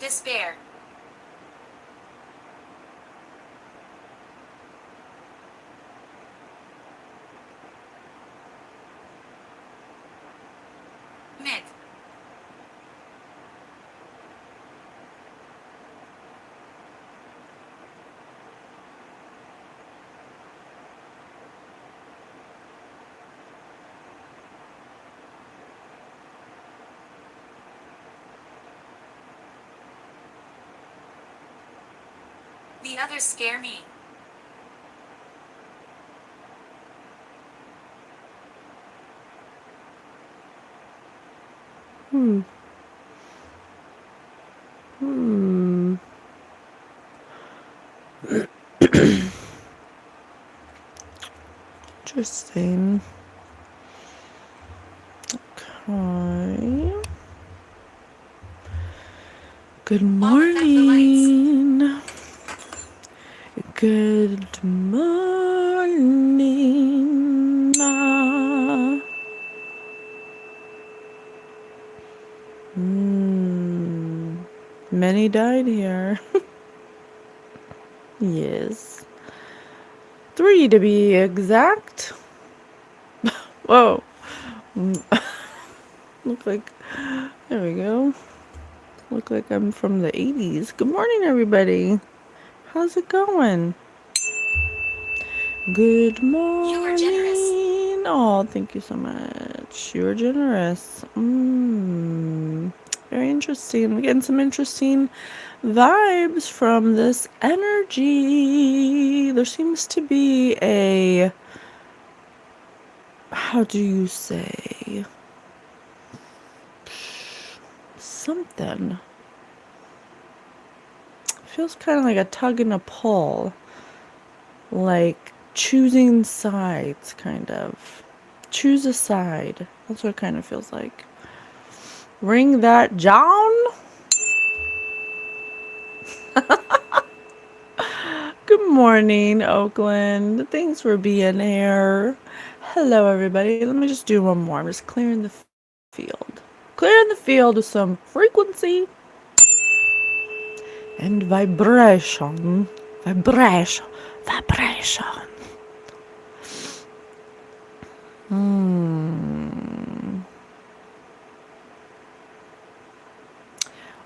Despair. Myth. The others scare me. Hmm. Hmm. Interesting. Okay. Good morning. Good morning. Many died here. Yes. 3 to be exact. Whoa. Look like, there we go. Look like I'm from the 80s. Good morning, everybody. How's it going? Good morning. You are generous. Oh, thank you so much. You are generous. Very interesting. We're getting some interesting vibes from this energy. There seems to be a, how do you say, something. Feels kind of like a tug and a pull. Like choosing sides, kind of. Choose a side. That's what it kind of feels like. Ring that John. Good morning, Oakland. Thanks for being here. Hello, everybody. Let me just do one more. I'm just clearing the field. Clearing the field with some frequency and vibration. Vibration. Vibration.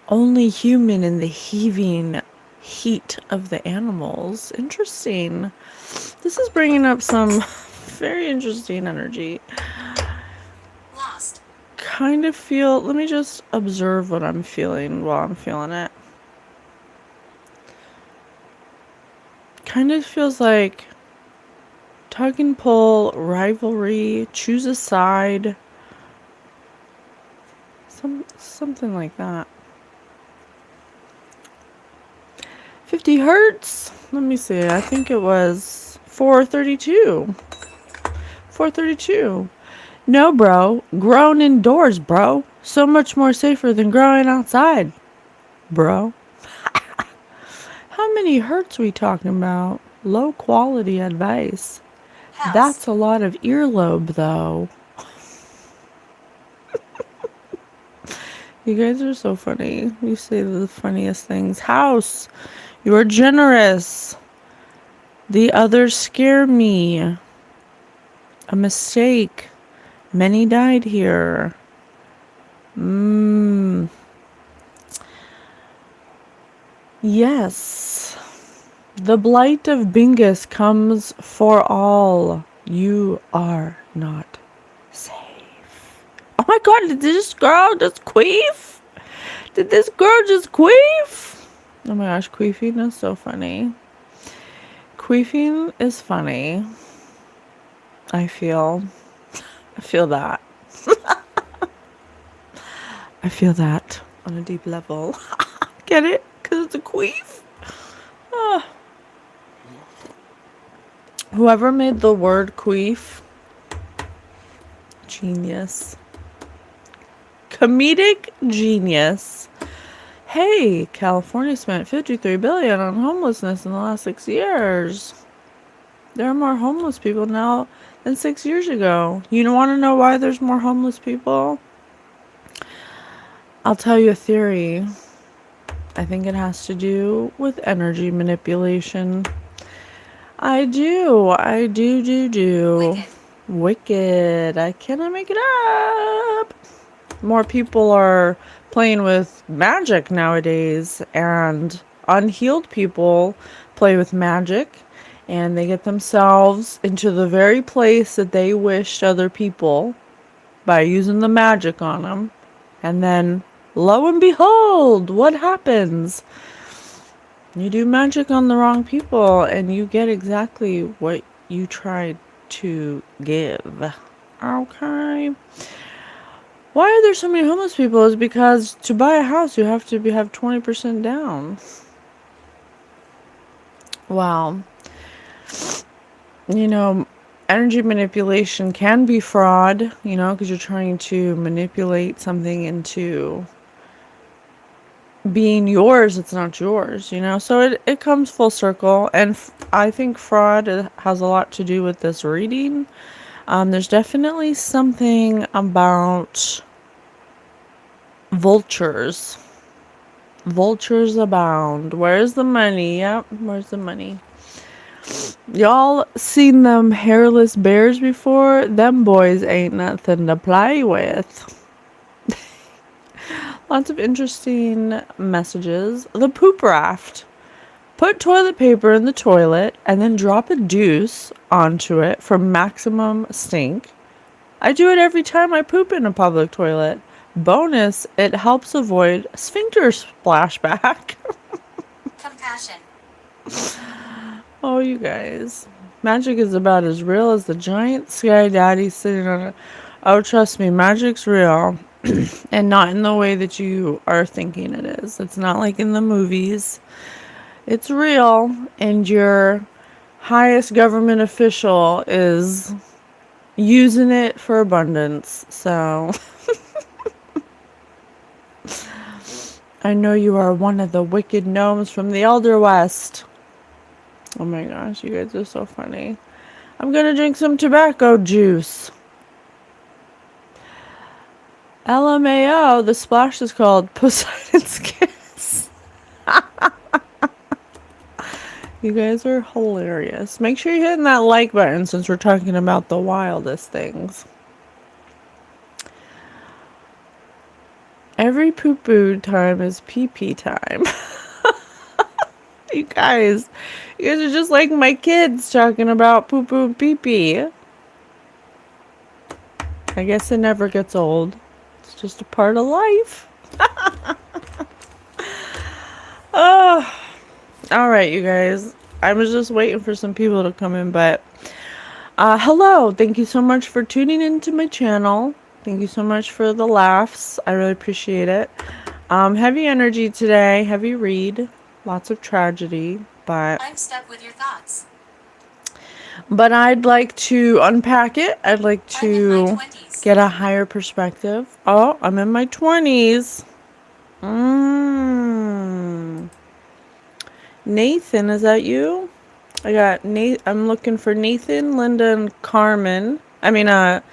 Only human in the heaving heat of the animals. Interesting. This is bringing up some very interesting energy. Lost. Kind of feel, let me just observe what I'm feeling while I'm feeling it. Kind of feels like tug and pull, rivalry, choose a side. Something like that. 50 hertz. Let me see. I think it was 432. 432. No, bro. Grown indoors, bro. So much more safer than growing outside, bro. How many hertz we talking about? Low quality advice. House. That's a lot of earlobe, though. You guys are so funny. You say the funniest things. House. You are generous. The others scare me. A mistake. Many died here. Yes. The blight of Bingus comes for all. You are not safe. Oh my god, did this girl just queef? Did this girl just queef? Oh my gosh, queefing is so funny. Queefing is funny. I feel that. I feel that on a deep level. Get it? Because it's a queef? Ah. Whoever made the word queef, genius. Comedic genius. Hey, California spent $53 billion on homelessness in the last 6 years. There are more homeless people now than 6 years ago. You don't want to know why there's more homeless people? I'll tell you a theory. I think it has to do with energy manipulation. I do. Wicked. Wicked. I cannot make it up. More people are playing with magic nowadays, and unhealed people play with magic, and they get themselves into the very place that they wished other people by using the magic on them. And then, lo and behold, what happens? You do magic on the wrong people, and you get exactly what you tried to give. Okay. Why are there so many homeless people? Is because to buy a house you have to have 20% down. Wow. You know, energy manipulation can be fraud, because you're trying to manipulate something into being yours. It's not yours, So it comes full circle. And I think fraud has a lot to do with this reading. There's definitely something about vultures. Vultures abound. Where's the money? Yep, where's the money? Y'all seen them hairless bears before? Them boys ain't nothing to play with. Lots of interesting messages. The poop raft. Put toilet paper in the toilet and then drop a deuce onto it for maximum stink. I do it every time I poop in a public toilet. Bonus, it helps avoid sphincter splashback. Compassion. Oh, you guys. Magic is about as real as the giant sky daddy sitting on it. Oh, trust me, magic's real. And not in the way that you are thinking it is. It's not like in the movies. It's real, and your highest government official is using it for abundance. So I know you are one of the wicked gnomes from the Elder West. Oh my gosh, you guys are so funny. I'm gonna drink some tobacco juice. LMAO, the splash is called Poseidon's Kiss. You guys are hilarious. Make sure you're hitting that like button since we're talking about the wildest things. Every poo-poo time is pee-pee time. You guys are just like my kids talking about poo-poo and pee-pee. I guess it never gets old. It's just a part of life. Oh, all right, you guys. I was just waiting for some people to come in, but hello. Thank you so much for tuning into my channel. Thank you so much for the laughs. I really appreciate it. Heavy energy today. Heavy read. Lots of tragedy, but I'm stuck with your thoughts. But I'd like to unpack it. I'd like I'm in my to 20s. get a higher perspective. Oh, I'm in my 20s. Nathan, is that you? I got I'm looking for Nathan, Linda, and Carman. Agatha.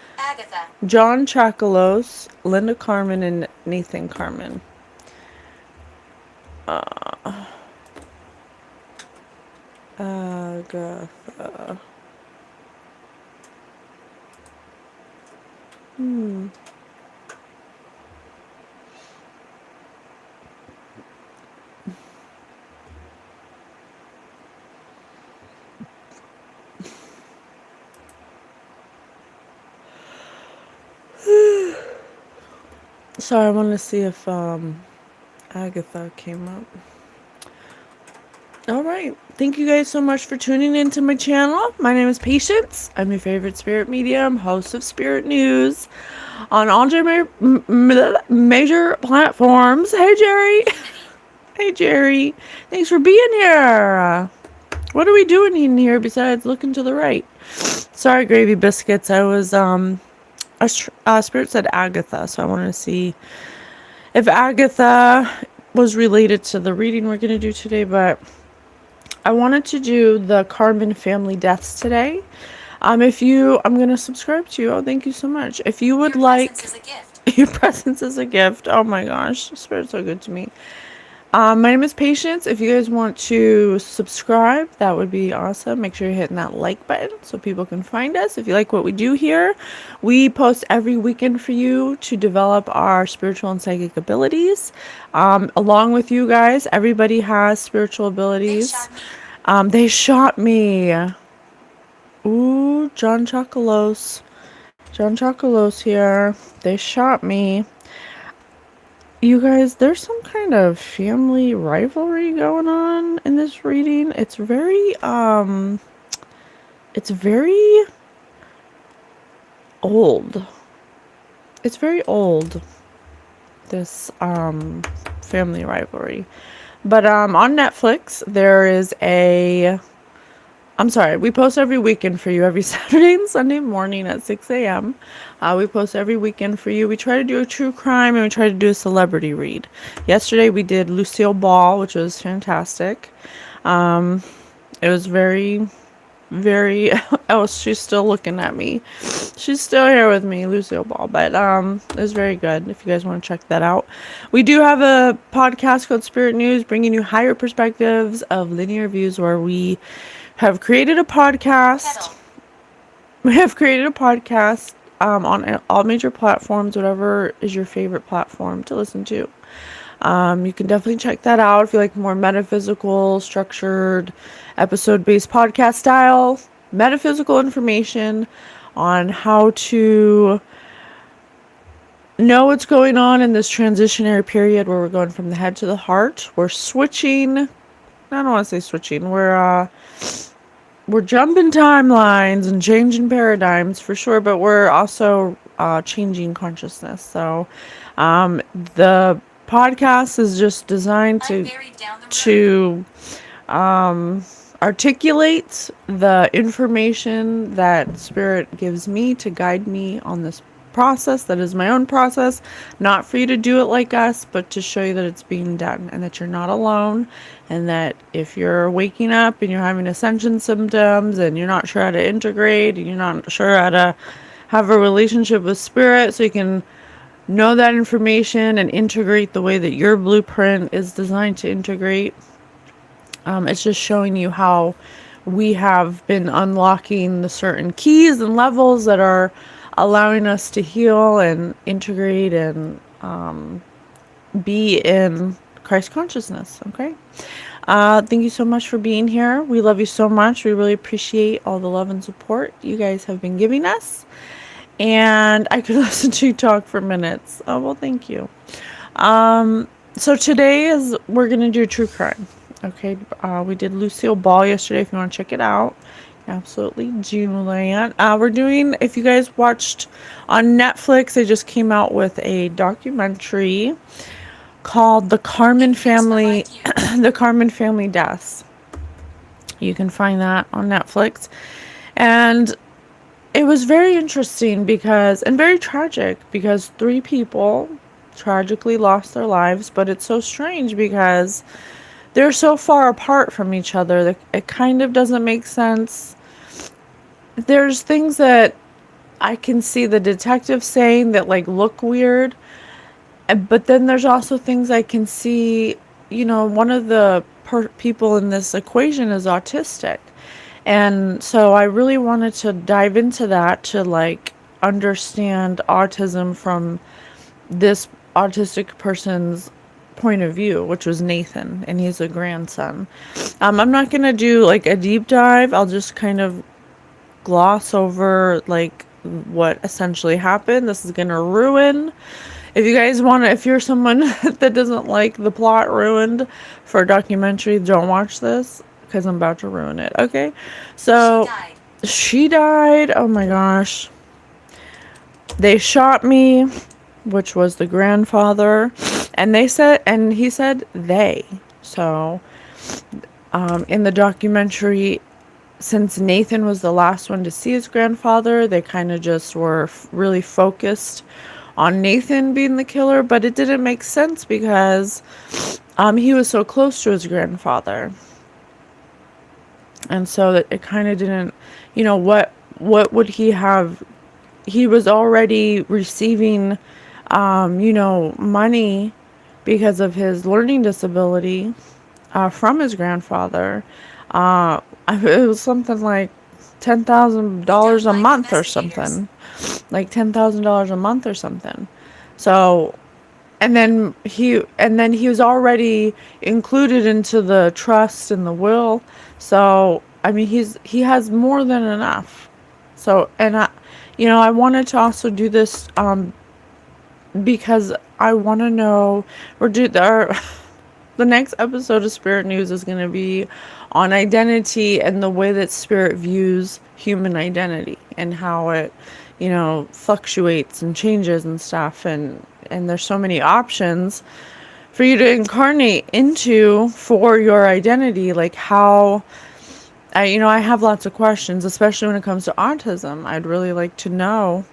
John Chakalos, Linda Carman, and Nathan Carman. Agatha. Sorry, I want to see if Agatha came up. All right. Thank you guys so much for tuning into my channel. My name is Patience. I'm your favorite spirit medium, host of Spirit News on all major platforms. Hey, Jerry. Hey, Jerry. Thanks for being here. What are we doing in here besides looking to the right? Sorry, Gravy Biscuits. I was, Spirit said Agatha, so I wanted to see if Agatha was related to the reading we're going to do today, but I wanted to do the Carman family deaths today. I'm going to subscribe to you. Oh, thank you so much. If you would Your like... presence is a gift. Your presence is a gift. Oh my gosh. Spirit's so good to me. My name is Patience. If you guys want to subscribe, that would be awesome. Make sure you're hitting that like button so people can find us. If you like what we do here, we post every weekend for you to develop our spiritual and psychic abilities. Along with you guys, everybody has spiritual abilities. They shot me. Ooh, John Chocolos. John Chocolos here. They shot me. You guys, there's some kind of family rivalry going on in this reading. It's very old. It's very old, this family rivalry. But on Netflix there is I'm sorry, we post every weekend for you, every Saturday and Sunday morning at 6 a.m. We post every weekend for you. We try to do a true crime and we try to do a celebrity read. Yesterday we did Lucille Ball, which was fantastic. It was very, very, oh, she's still looking at me. She's still here with me, Lucille Ball. But it was very good if you guys want to check that out. We do have a podcast called Spirit News, bringing you higher perspectives of linear views, where we have created a podcast. We have created a podcast on all major platforms, whatever is your favorite platform to listen to. You can definitely check that out if you like more metaphysical, structured, episode-based podcast style, metaphysical information on how to know what's going on in this transitionary period where we're going from the head to the heart. We're switching. I don't want to say switching. We're jumping timelines and changing paradigms for sure, but we're also changing consciousness. So the podcast is just designed to articulate the information that Spirit gives me to guide me on this process that is my own process, not for you to do it like us, but to show you that it's being done and that you're not alone, and that if you're waking up and you're having ascension symptoms and you're not sure how to integrate and you're not sure how to have a relationship with Spirit so you can know that information and integrate the way that your blueprint is designed to integrate, it's just showing you how we have been unlocking the certain keys and levels that are allowing us to heal and integrate and be in Christ consciousness. Okay. Thank you so much for being here. We love you so much. We really appreciate all the love and support you guys have been giving us. And I could listen to you talk for minutes. Oh, well, thank you. So today we're going to do true crime. Okay. We did Lucille Ball yesterday. If you want to check it out, absolutely do that. We're doing, if you guys watched on Netflix, they just came out with a documentary called The Carman Family, The Carman Family Deaths. You can find that on Netflix. And it was very interesting and very tragic, because 3 people tragically lost their lives, but it's so strange because they're so far apart from each other that it kind of doesn't make sense. There's things that I can see the detective saying that look weird, but then there's also things I can see, one of the people in this equation is autistic. And so I really wanted to dive into that to understand autism from this autistic person's point of view, which was Nathan, and he's a grandson. I'm not going to do a deep dive. I'll just kind of gloss over what essentially happened. This is going to ruin, if you guys want to, if you're someone that doesn't like the plot ruined for a documentary, don't watch this, because I'm about to ruin it. Okay, so she died. Oh my gosh. They shot me, which was the grandfather, and he said they. So in the documentary, since Nathan was the last one to see his grandfather, they kind of just were really focused on Nathan being the killer, but it didn't make sense because he was so close to his grandfather. And so that it kind of didn't, what would he have? He was already receiving, money because of his learning disability from his grandfather. It was something like $10,000 a month or something. Like $10,000 a month or something. So, and then he was already included into the trust and the will. So, I mean, he has more than enough. So, and I wanted to also do this because I want to know, the next episode of Spirit News is going to be on identity and the way that spirit views human identity and how it, fluctuates and changes and stuff. And there's so many options for you to incarnate into for your identity. Like how, I have lots of questions, especially when it comes to autism. I'd really like to know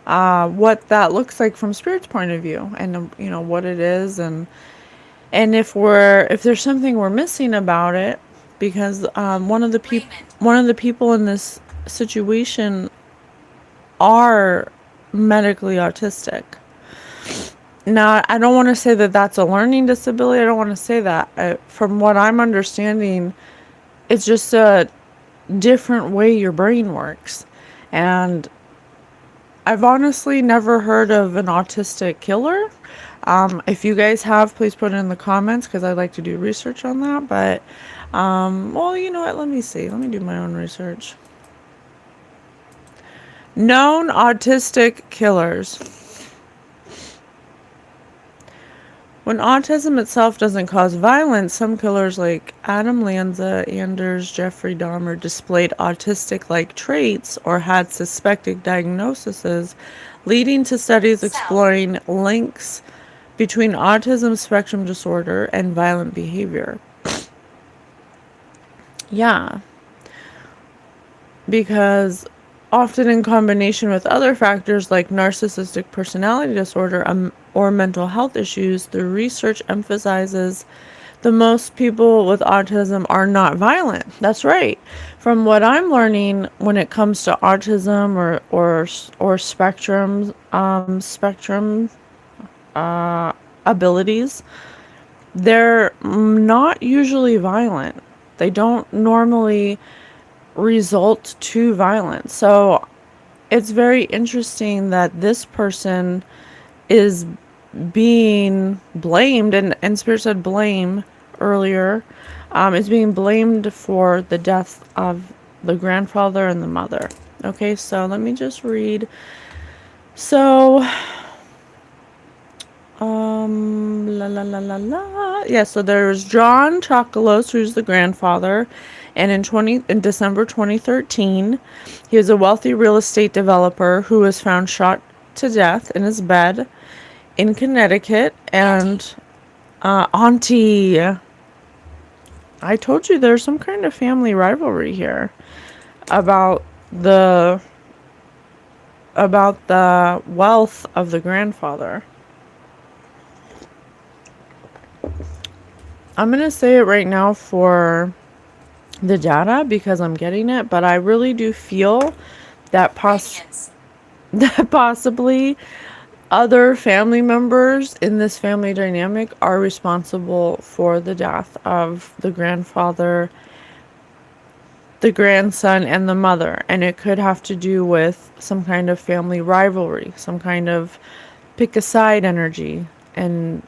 what that looks like from spirit's point of view, and what it is, and if there's something we're missing about it, because one of the people in this situation are medically autistic. Now, I don't want to say that that's a learning disability. I don't want to say that. From what I'm understanding, it's just a different way your brain works. And I've honestly never heard of an autistic killer. If you guys have, please put it in the comments, because I'd like to do research on that. But, well, you know what? Let me see. Let me do my own research. Known autistic killers. When autism itself doesn't cause violence, some killers like Adam Lanza, Anders, Jeffrey Dahmer displayed autistic-like traits or had suspected diagnoses, leading to studies exploring links between autism spectrum disorder and violent behavior. Yeah. Because often in combination with other factors like narcissistic personality disorder or mental health issues, the research emphasizes that most people with autism are not violent. That's right. From what I'm learning when it comes to autism or spectrum abilities, they're not usually violent. They don't normally result to violence. So it's very interesting that this person is being blamed, and Spirit said blame earlier, is being blamed for the death of the grandfather and the mother. Okay, so let me just read. So yeah, so there's John Chocolos, who's the grandfather, and in December 2013, he was a wealthy real estate developer who was found shot to death in his bed in Connecticut. And Auntie, I told you there's some kind of family rivalry here about the wealth of the grandfather. I'm going to say it right now for the data because I'm getting it, but I really do feel that possibly other family members in this family dynamic are responsible for the death of the grandfather, the grandson, and the mother. And it could have to do with some kind of family rivalry, some kind of pick a side energy. And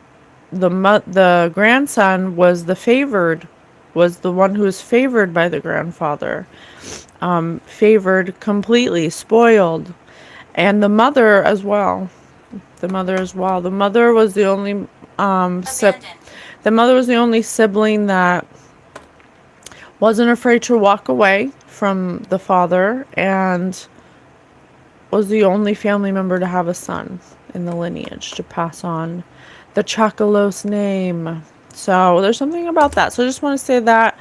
the grandson was the one who was favored by the grandfather, favored completely, spoiled, and the mother as well. The mother was the only sibling that wasn't afraid to walk away from the father, and was the only family member to have a son in the lineage to pass on the Chocolos name. So there's something about that. So I just want to say that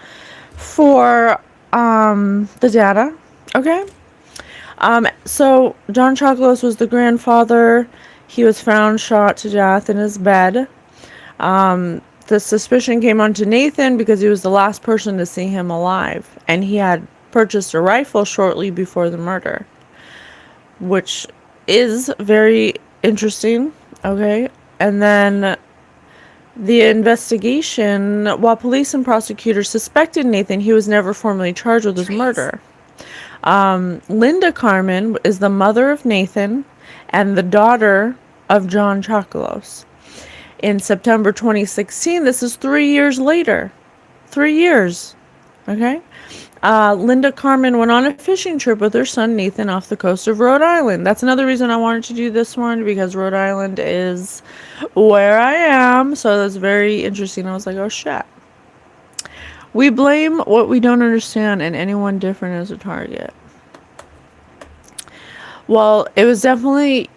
for the data. Okay. So John Chocolos was the grandfather. He was found shot to death in his bed. The suspicion came onto Nathan because he was the last person to see him alive, and he had purchased a rifle shortly before the murder, which is very interesting. Okay. And then The investigation, while police and prosecutors suspected Nathan, he was never formally charged with his Trees. murder. Linda Carman is the mother of Nathan and the daughter of John Chocolos. In September 2016, this is 3 years later. 3 years. Okay? Linda Carman went on a fishing trip with her son Nathan off the coast of Rhode Island. That's another reason I wanted to do this one, because Rhode Island is where I am. So that's very interesting. I was like, oh shit. We blame what we don't understand, and anyone different as a target. Well, it was definitely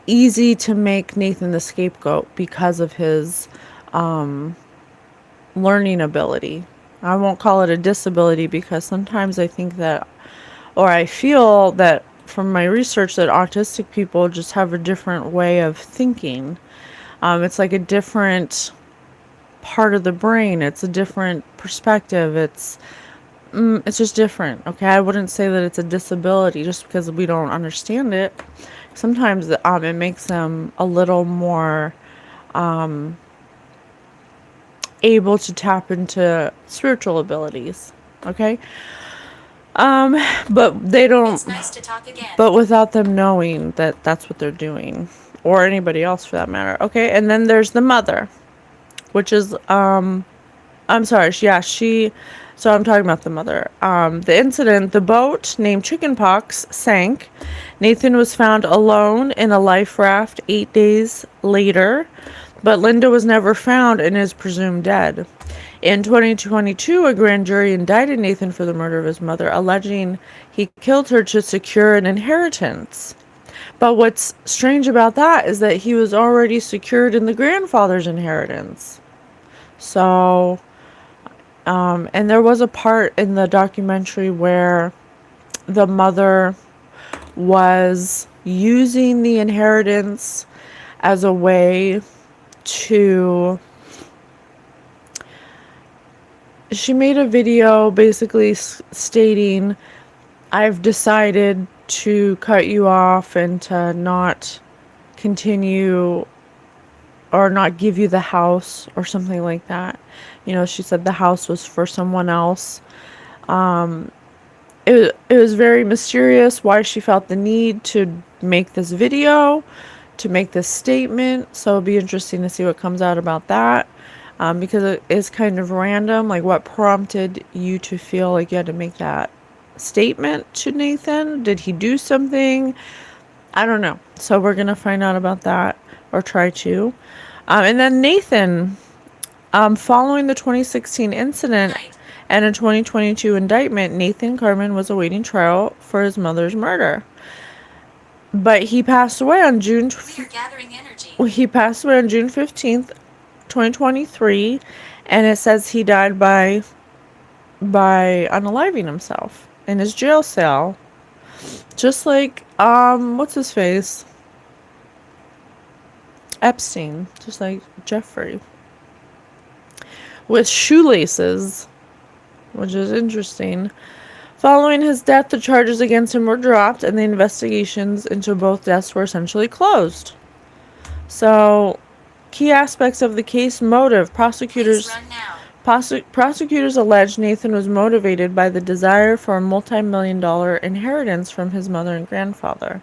easy to make Nathan the scapegoat because of his learning ability. I won't call it a disability, because sometimes I think that, or I feel that from my research, that autistic people just have a different way of thinking. It's like a different part of the brain. It's a different perspective. It's just different. Okay, I wouldn't say that it's a disability just because we don't understand it. Sometimes it makes them a little more able to tap into spiritual abilities. Okay, but they don't. It's nice to talk again. But without them knowing that that's what they're doing, or anybody else for that matter. Okay, and then there's the mother, which is I'm sorry, so I'm talking about the mother. The incident, the boat named Chickenpox sank. Nathan was found alone in a life raft 8 days later, but Linda was never found and is presumed dead. In 2022, a grand jury indicted Nathan for the murder of his mother, alleging he killed her to secure an inheritance. But what's strange about that is that he was already secured in the grandfather's inheritance. So, and there was a part in the documentary where the mother was using the inheritance as a way to... She made a video basically stating, I've decided to cut you off and to not continue or not give you the house or something like that. You know, she said the house was for someone else. It was very mysterious why she felt the need to make this video, to make this statement. So it'll be interesting to see what comes out about that. Because it is kind of random, like what prompted you to feel like you had to make that statement to Nathan? Did he do something? I don't know. So we're going to find out about that, or try to. And then Nathan, following the 2016 incident and a 2022 indictment, Nathan Carman was awaiting trial for his mother's murder. But he passed away on June... We are gathering energy. He passed away on June 15th, 2023, and it says he died by unaliving himself in his jail cell, just like what's his face, Epstein, just like Jeffrey, with shoelaces, which is interesting. Following his death, the charges against him were dropped, and the investigations into both deaths were essentially closed. So, key aspects of the case: motive. Prosecutors alleged Nathan was motivated by the desire for a multi-million-dollar inheritance from his mother and grandfather.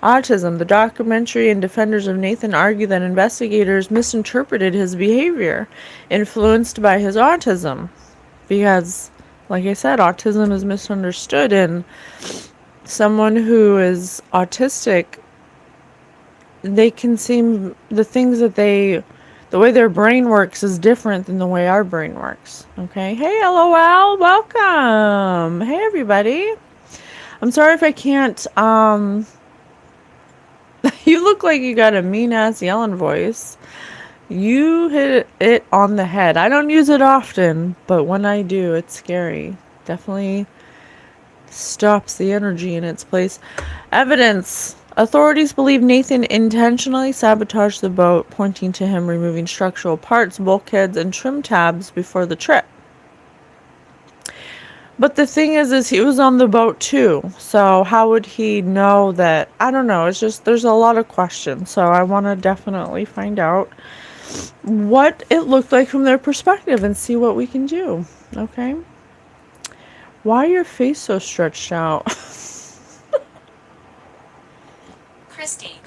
Autism. The documentary and defenders of Nathan argue that investigators misinterpreted his behavior, influenced by his autism. Because, like I said, autism is misunderstood, and someone who is autistic, they can seem, the things that the way their brain works is different than the way our brain works. Okay. Hey, LOL, welcome. Hey, everybody. I'm sorry if I can't, you look like you got a mean-ass yelling voice. You hit it on the head. I don't use it often, but when I do, it's scary. Definitely stops the energy in its place. Evidence. Authorities believe Nathan intentionally sabotaged the boat, pointing to him removing structural parts, bulkheads, and trim tabs before the trip. But the thing is he was on the boat too. So how would he know that? I don't know. It's just, there's a lot of questions. So I want to definitely find out. what it looked like from their perspective and see what we can do. Okay? Why your face so stretched out? Christy.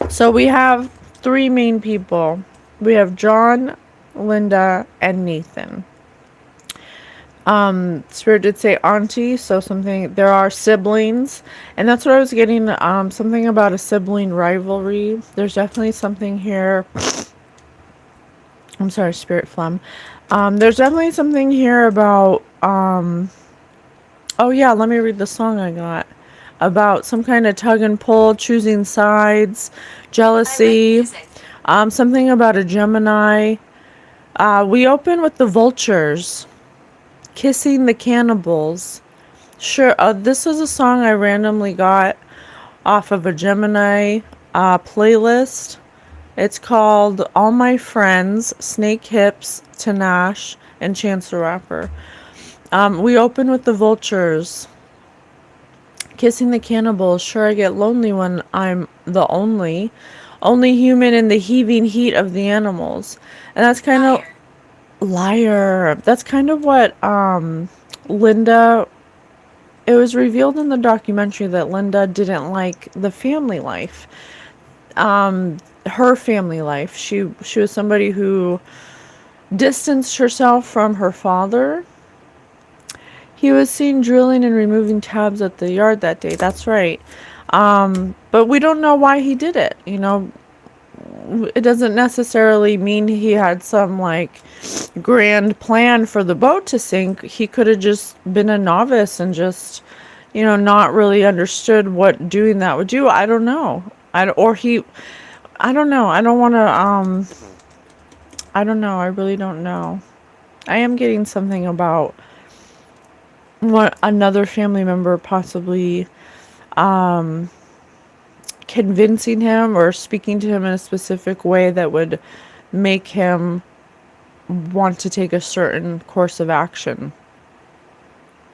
So we have three main people. We have John, Linda, and Nathan. Spirit did say auntie, so something, there are siblings, and that's what I was getting, something about a sibling rivalry. There's definitely something here. I'm sorry, spirit phlegm. There's definitely something here about, oh yeah, let me read the song I got. About some kind of tug and pull, choosing sides, jealousy, something about a Gemini. We open with the vultures. Kissing the Cannibals. Sure, this is a song I randomly got off of a Gemini playlist. It's called All My Friends, Snake Hips, Tanash, and Chance the Rapper. We open with the vultures. Kissing the Cannibals. Sure, I get lonely when I'm the only human in the heaving heat of the animals. And that's kind of... Liar. That's kind of what Linda, it was revealed in the documentary that Linda didn't like the family life. Her family life. She was somebody who distanced herself from her father. He was seen drilling and removing tabs at the yard that day. That's right. But we don't know why he did it. You know, it doesn't necessarily mean he had some like grand plan for the boat to sink. He could have just been a novice and just, you know, not really understood what doing that would do. I don't know. I don't know. I don't want to, I don't know. I really don't know. I am getting something about what another family member possibly, convincing him or speaking to him in a specific way that would make him want to take a certain course of action.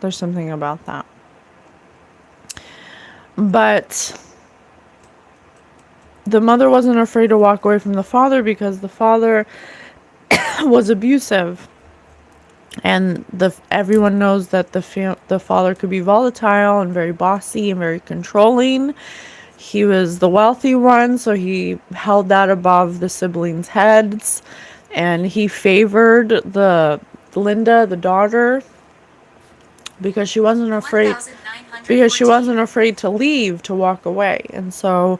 There's something about that. But the mother wasn't afraid to walk away from the father because the father was abusive. And everyone knows that the father could be volatile and very bossy and very controlling. He was the wealthy one, so he held that above the siblings' heads, and he favored the Linda, the daughter, because she wasn't afraid to leave, to walk away. And so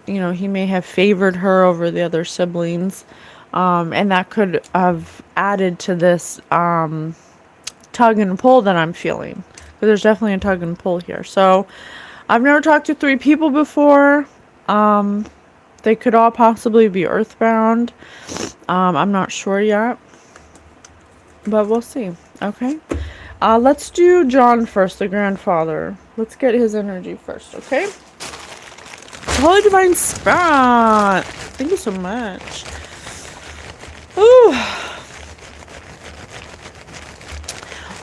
he may have favored her over the other siblings, and that could have added to this tug and pull that I'm feeling, because there's definitely a tug and pull here. So I've never talked to three people before. They could all possibly be earthbound. I'm not sure yet, but we'll see. Okay. Let's do John first, the grandfather. Let's get his energy first, okay? Holy Divine Spirit. Thank you so much. Ooh.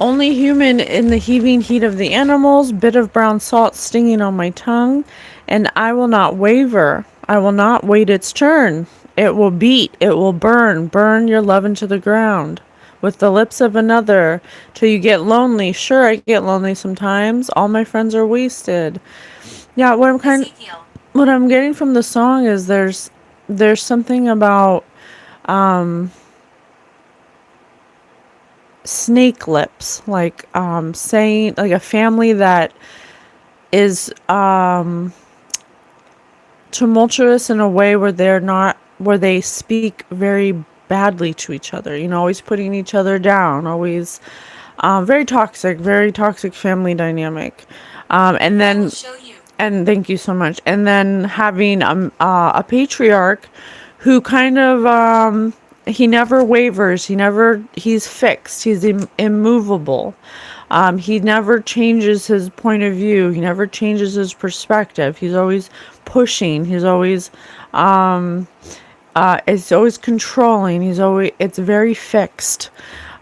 Only human in the heaving heat of the animals, bit of brown salt stinging on my tongue, and I will not waver. I will not wait its turn. It will beat, it will burn your love into the ground with the lips of another till you get lonely. Sure, I get lonely sometimes. All my friends are wasted. Yeah, what I'm getting from the song is there's something about snake lips, like saying, like a family that is tumultuous in a way where they speak very badly to each other, always putting each other down, always very toxic family dynamic, and thank you so much. And then having a patriarch who kind of he never wavers. He's fixed. He's immovable. He never changes his point of view. He never changes his perspective. He's always pushing. He's always, it's always controlling. It's very fixed.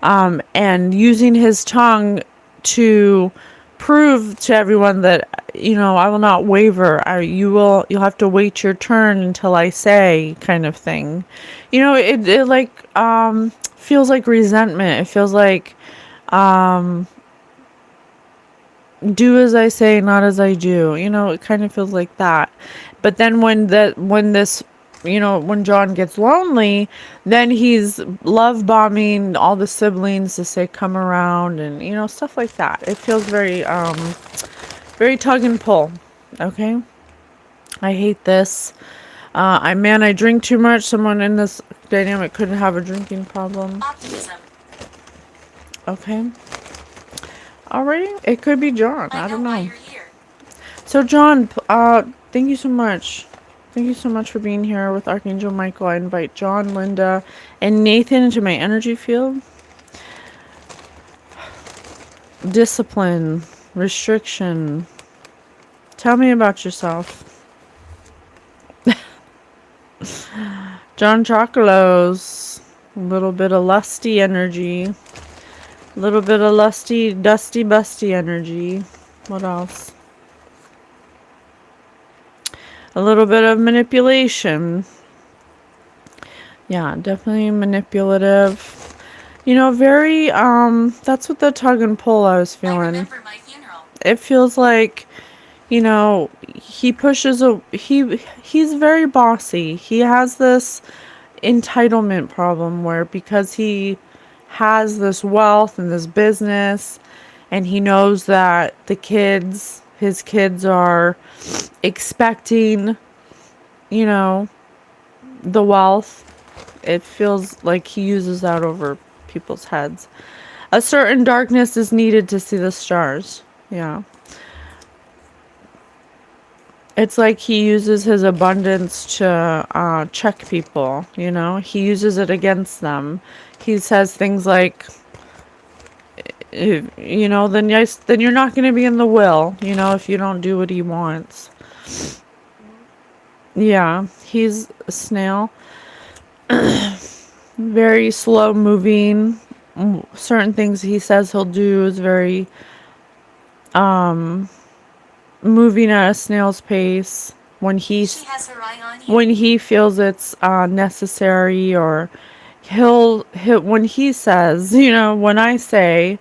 And using his tongue to prove to everyone that, I will not waver. You'll have to wait your turn until I say, kind of thing. It like feels like resentment. It feels like do as I say, not as I do. It kind of feels like that. But then when John gets lonely, then he's love bombing all the siblings to say come around, and stuff like that. It feels very tug and pull. Okay, I hate this. I drink too much. Someone in this dynamic could have a drinking problem. Optimism. Okay. Alrighty, it could be John. I don't Why know. you're here. So John, thank you so much. Thank you so much for being here with Archangel Michael. I invite John, Linda, and Nathan into my energy field. Discipline, restriction. Tell me about yourself. John Chocolos. A little bit of lusty energy. A little bit of lusty, dusty, busty energy. What else? A little bit of manipulation. Yeah, definitely manipulative. Very, that's what the tug and pull I was I feeling. remember my funeral. It feels like, he pushes he's very bossy. He has this entitlement problem where because he has this wealth and this business, and he knows that his kids are expecting, the wealth, it feels like he uses that over people's heads. A certain darkness is needed to see the stars. Yeah. It's like he uses his abundance to check people, He uses it against them. He says things like, then you're not going to be in the will, if you don't do what he wants. Yeah, he's a snail. Very slow moving. Certain things he says he'll do is very moving at a snail's pace when She has her eye on you. when he feels it's necessary, or he'll when he says, when I say,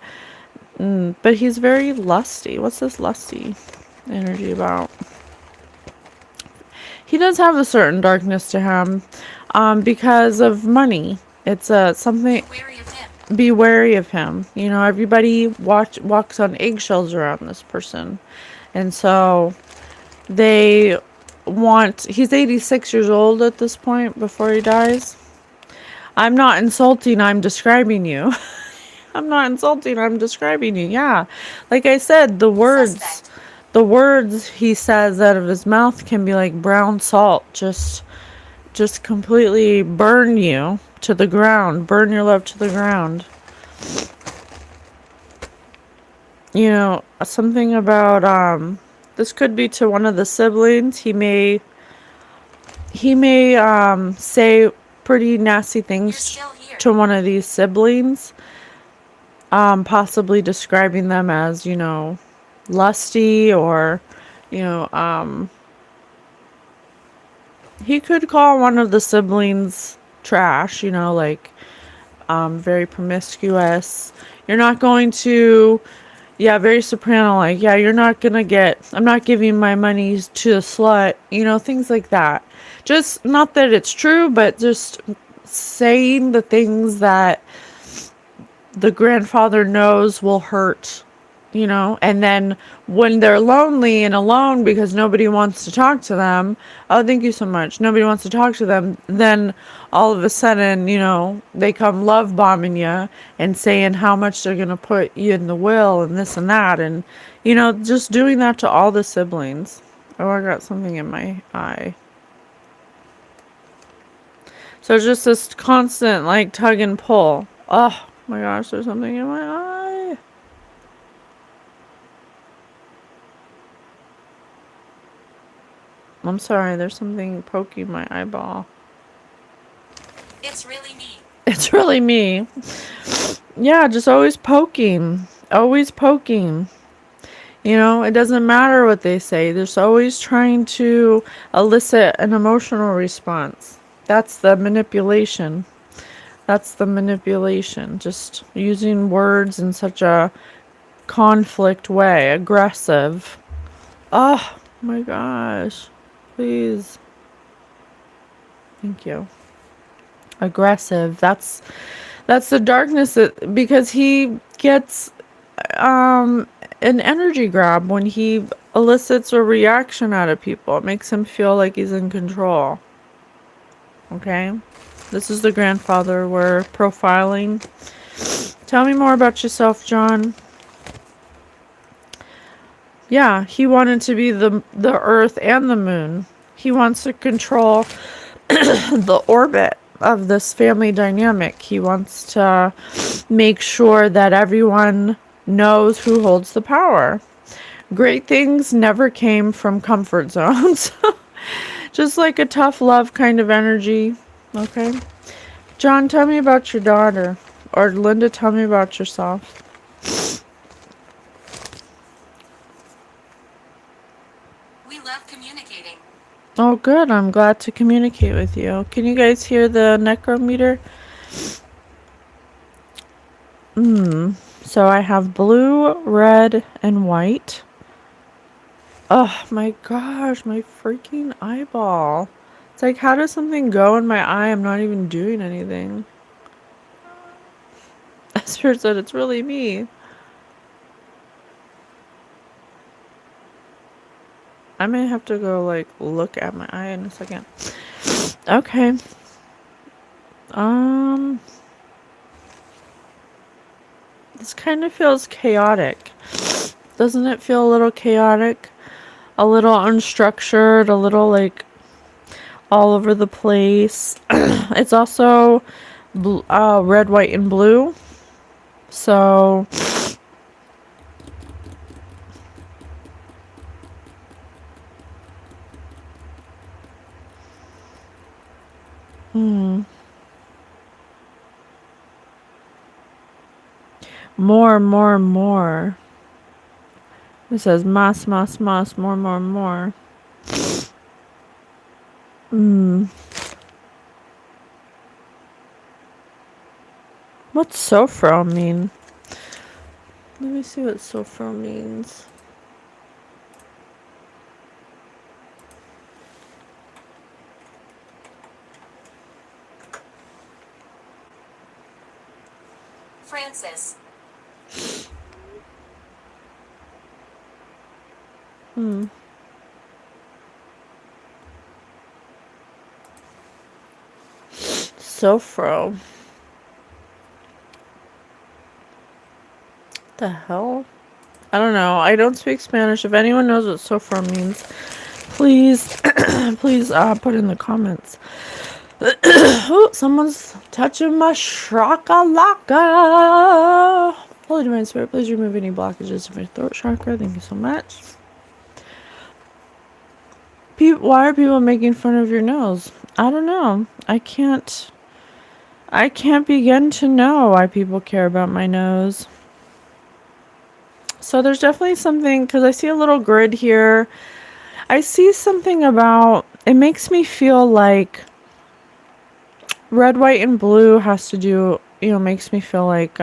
but he's very lusty. What's this lusty energy about? He does have a certain darkness to him because of money. It's something. Be wary of him. Be wary of him. Everybody walks on eggshells around this person. And so he's 86 years old at this point before he dies. I'm not insulting, I'm describing you. I'm not insulting, I'm describing you. Yeah. Like I said, the words he says out of his mouth can be like brown salt. Just completely burn you to the ground. Burn your love to the ground. Something about this could be to one of the siblings. He may say pretty nasty things to one of these siblings, possibly describing them as, lusty, or he could call one of the siblings trash, like very promiscuous. You're not going to, very soprano, like, you're not gonna I'm not giving my money to a slut, things like that. Just, not that it's true, but just saying the things that the grandfather knows will hurt, and then when they're lonely and alone because nobody wants to talk to them, oh, thank you so much, nobody wants to talk to them, then all of a sudden, they come love bombing you and saying how much they're going to put you in the will and this and that, and, just doing that to all the siblings. Oh, I got something in my eye. So it's just this constant, like, tug and pull. Oh my gosh, there's something in my eye. I'm sorry, there's something poking my eyeball. It's really me. It's really me. Yeah, just always poking. Always poking. You know, it doesn't matter what they say. They're always trying to elicit an emotional response. That's the manipulation. That's the manipulation. Just using words in such a conflict way, aggressive. Oh my gosh. Please. Thank you. Aggressive. That's the darkness that, because he gets an energy grab when he elicits a reaction out of people. It makes him feel like he's in control. Okay? This is the grandfather we're profiling. Tell me more about yourself, John. Yeah, he wanted to be the earth and the moon. He wants to control the orbit of this family dynamic. He wants to make sure that everyone knows who holds the power. Great things never came from comfort zones. Just like a tough love kind of energy. Okay. John, tell me about your daughter. Or Linda, tell me about yourself. We love communicating. Oh, good. I'm glad to communicate with you. Can you guys hear the necrometer? So I have blue, red, and white. Oh my gosh, my freaking eyeball. It's like, how does something go in my eye? I'm not even doing anything. Spirit said it's really me. I may have to go like look at my eye in a second. Okay. This kind of feels chaotic. Doesn't it feel a little chaotic? A little unstructured, a little like all over the place. It's also red, white, and blue. So more. It says más, more. What's Sofro mean? Let me see what Sofro means. Francis. Sofro. The hell? I don't know. I don't speak Spanish. If anyone knows what Sofro means, please, please put in the comments. Oh, someone's touching my shakalaka. Holy Divine Spirit, please remove any blockages to my throat chakra. Thank you so much. Why are people making fun of your nose? I don't know. I can't begin to know why people care about my nose. So there's definitely something, because I see a little grid here. I see something about, it makes me feel like red, white, and blue has to do, makes me feel like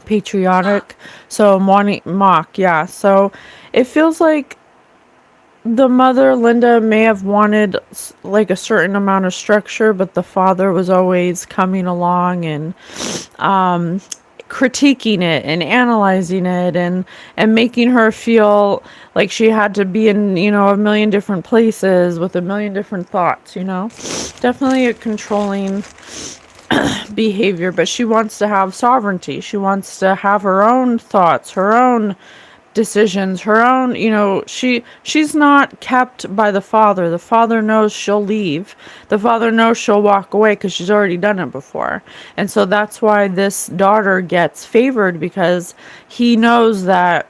patriotic. So mock, yeah. So it feels like the mother, Linda, may have wanted like a certain amount of structure, but the father was always coming along and critiquing it and analyzing it and making her feel like she had to be in, a million different places with a million different thoughts, Definitely a controlling behavior, but she wants to have sovereignty. She wants to have her own thoughts, her own decisions, her own, she's not kept by the father. The father knows she'll leave. The father knows she'll walk away because she's already done it before. And so that's why this daughter gets favored, because he knows that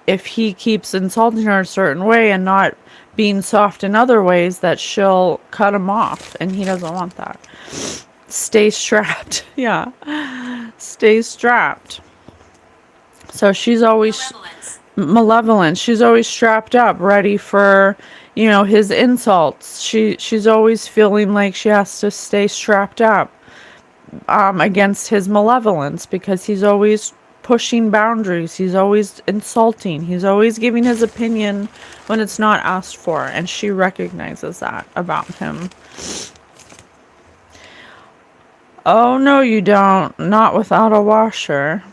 if he keeps insulting her a certain way and not being soft in other ways, that she'll cut him off, and he doesn't want that. Stay strapped. Yeah. Stay strapped. So she's always Malevolence. malevolent. She's always strapped up, ready for, his insults. She's always feeling like she has to stay strapped up against his malevolence, because he's always pushing boundaries. He's always insulting. He's always giving his opinion when it's not asked for, and she recognizes that about him. Oh, no, you don't. Not without a washer.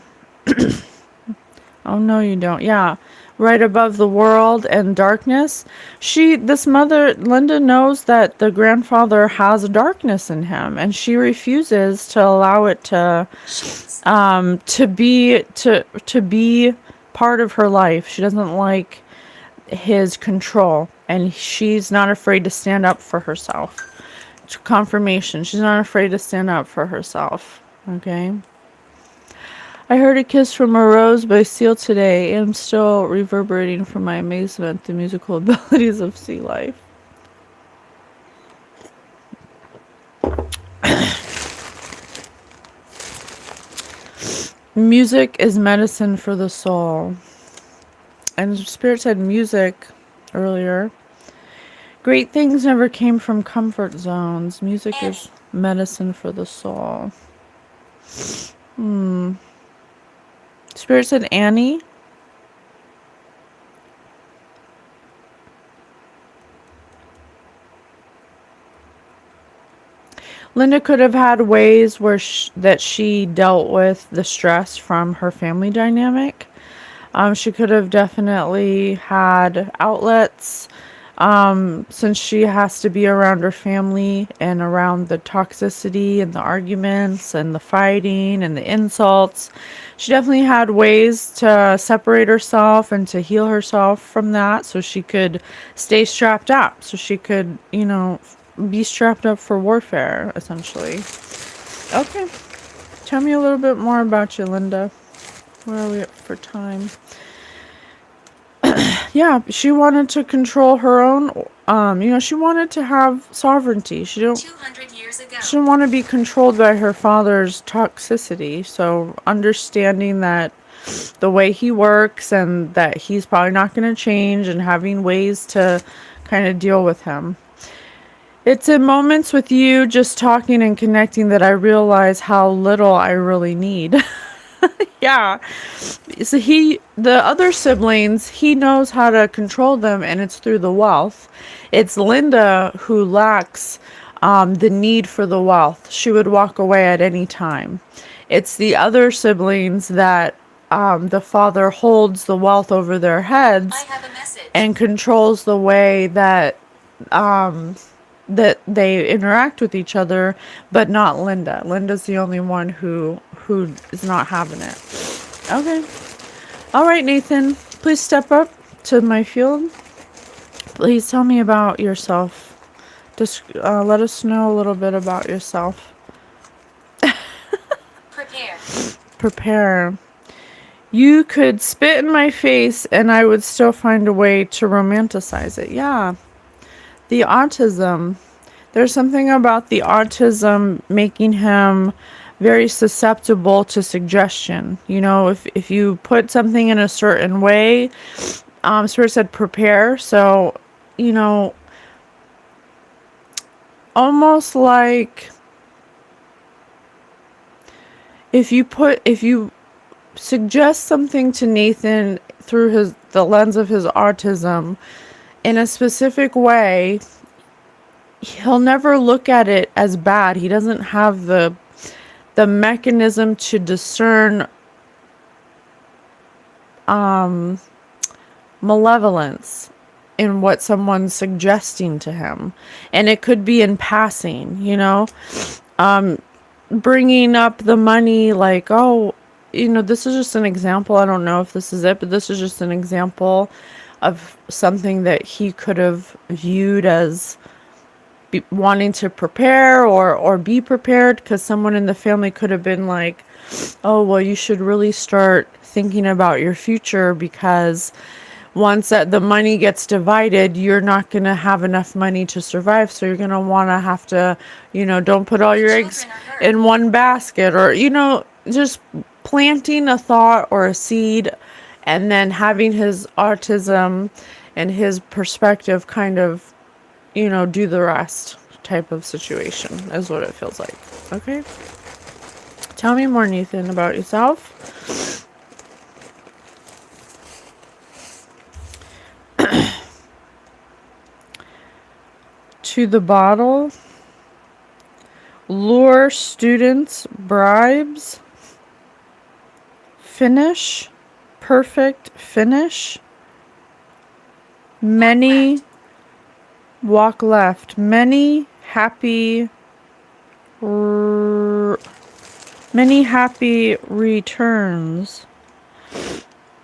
Oh, no, you don't. Yeah. Right above the world and darkness. This mother, Linda, knows that the grandfather has darkness in him, and she refuses to allow it to be part of her life. She doesn't like his control, and she's not afraid to stand up for herself. Confirmation. She's not afraid to stand up for herself. Okay. I heard a kiss from a rose by Seal today. I'm still reverberating from my amazement at the musical abilities of sea life. Music is medicine for the soul. And Spirit said music earlier. Great things never came from comfort zones. Music is medicine for the soul. Spirit said Annie. Linda could have had ways where that she dealt with the stress from her family dynamic. She could have definitely had outlets, since she has to be around her family and around the toxicity and the arguments and the fighting and the insults. She definitely had ways to separate herself and to heal herself from that, so she could stay strapped up, so she could, be strapped up for warfare, essentially. Okay. Tell me a little bit more about you, Linda. Where are we at for time? Yeah, she wanted to control her own, she wanted to have sovereignty. 200 years ago. She didn't want to be controlled by her father's toxicity. So understanding that the way he works and that he's probably not going to change, and having ways to kind of deal with him. It's in moments with you just talking and connecting that I realize how little I really need. Yeah. So the other siblings, he knows how to control them, and it's through the wealth. It's Linda who lacks the need for the wealth. She would walk away at any time. It's the other siblings that the father holds the wealth over their heads and controls the way that that they interact with each other, but not Linda. Linda's the only one who is not having it. Okay. All right, Nathan, please step up to my field. Please tell me about yourself. Just let us know a little bit about yourself. Prepare. You could spit in my face and I would still find a way to romanticize it. Yeah. The autism. There's something about the autism making him very susceptible to suggestion. If you put something in a certain way, Spirit said prepare. So, almost like if you suggest something to Nathan through the lens of his autism in a specific way, he'll never look at it as bad. He doesn't have the mechanism to discern malevolence in what someone's suggesting to him. And it could be in passing, bringing up the money, like, oh, this is just an example. I don't know if this is it, but this is just an example of something that he could have viewed as wanting to prepare or be prepared, because someone in the family could have been like, oh, well, you should really start thinking about your future, because once the money gets divided, you're not going to have enough money to survive. So you're going to want to have to, don't put all your eggs in one basket, or, just planting a thought or a seed and then having his autism and his perspective kind of, do the rest type of situation is what it feels like. Okay? Tell me more, Nathan, about yourself. To the bottle. Lure students, bribes. Finish. Perfect finish. Many. Walk left. Many happy returns.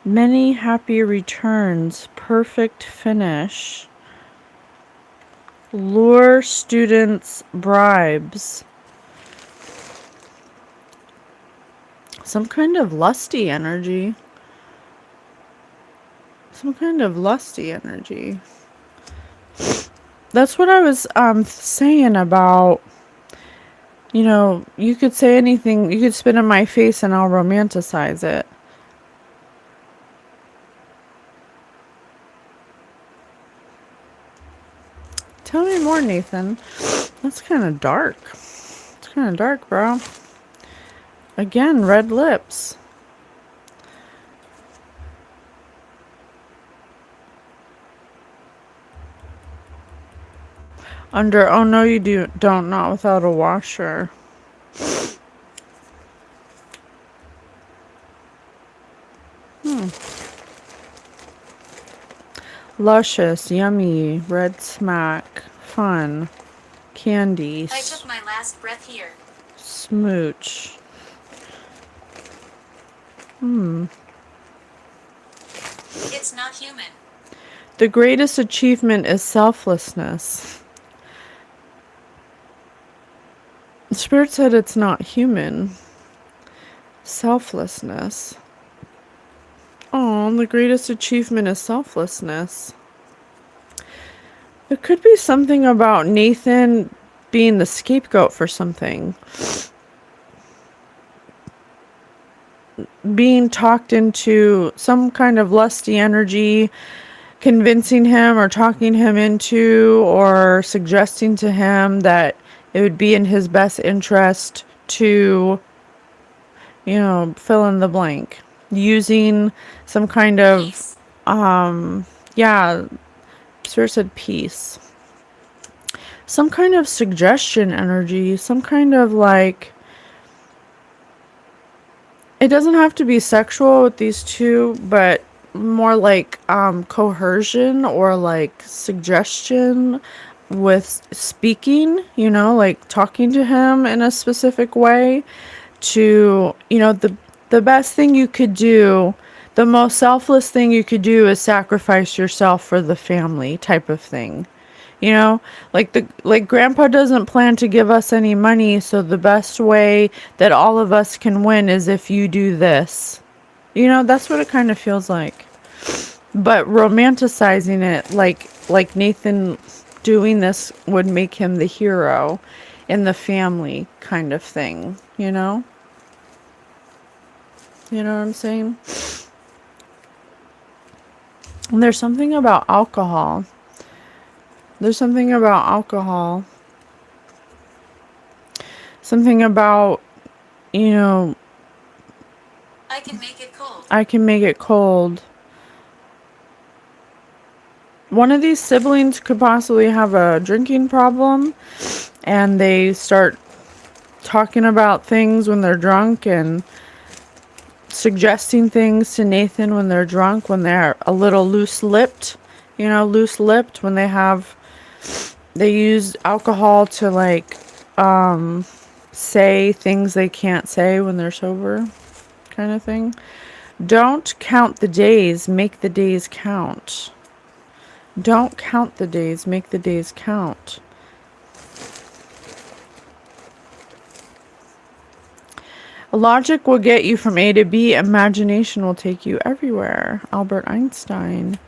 Many happy returns. Perfect finish. Lure students, bribes. Some kind of lusty energy. Some kind of lusty energy. That's what I was saying about, you could say anything, you could spit in my face and I'll romanticize it. Tell me more, Nathan. That's kind of dark. It's kind of dark, bro. Again, red lips. Under, oh no, you don't, not without a washer. Luscious, yummy, red smack, fun, candy. I took my last breath here. Smooch. It's not human. The greatest achievement is selflessness. Spirit said it's not human. Selflessness. Oh, the greatest achievement is selflessness. It could be something about Nathan being the scapegoat for something. Being talked into some kind of lusty energy, convincing him or talking him into or suggesting to him that it would be in his best interest to, fill in the blank. Using some kind of, Peace. Spirit said peace. Some kind of suggestion energy, some kind of like, it doesn't have to be sexual with these two, but more like coercion or like suggestion with speaking, like talking to him in a specific way to, the best thing you could do, the most selfless thing you could do is sacrifice yourself for the family type of thing. Like grandpa doesn't plan to give us any money, so the best way that all of us can win is if you do this. That's what it kind of feels like. But romanticizing it like Nathan doing this would make him the hero in the family kind of thing, You know what I'm saying? And there's something about alcohol. Something about, I can make it cold. I can make it cold. One of these siblings could possibly have a drinking problem, and they start talking about things when they're drunk and suggesting things to Nathan when they're drunk, when they're a little loose-lipped, when they use alcohol to like say things they can't say when they're sober, kind of thing. Don't count the days, make the days count. Don't count the days, make the days count. Logic will get you from A to B. Imagination will take you everywhere. Albert Einstein.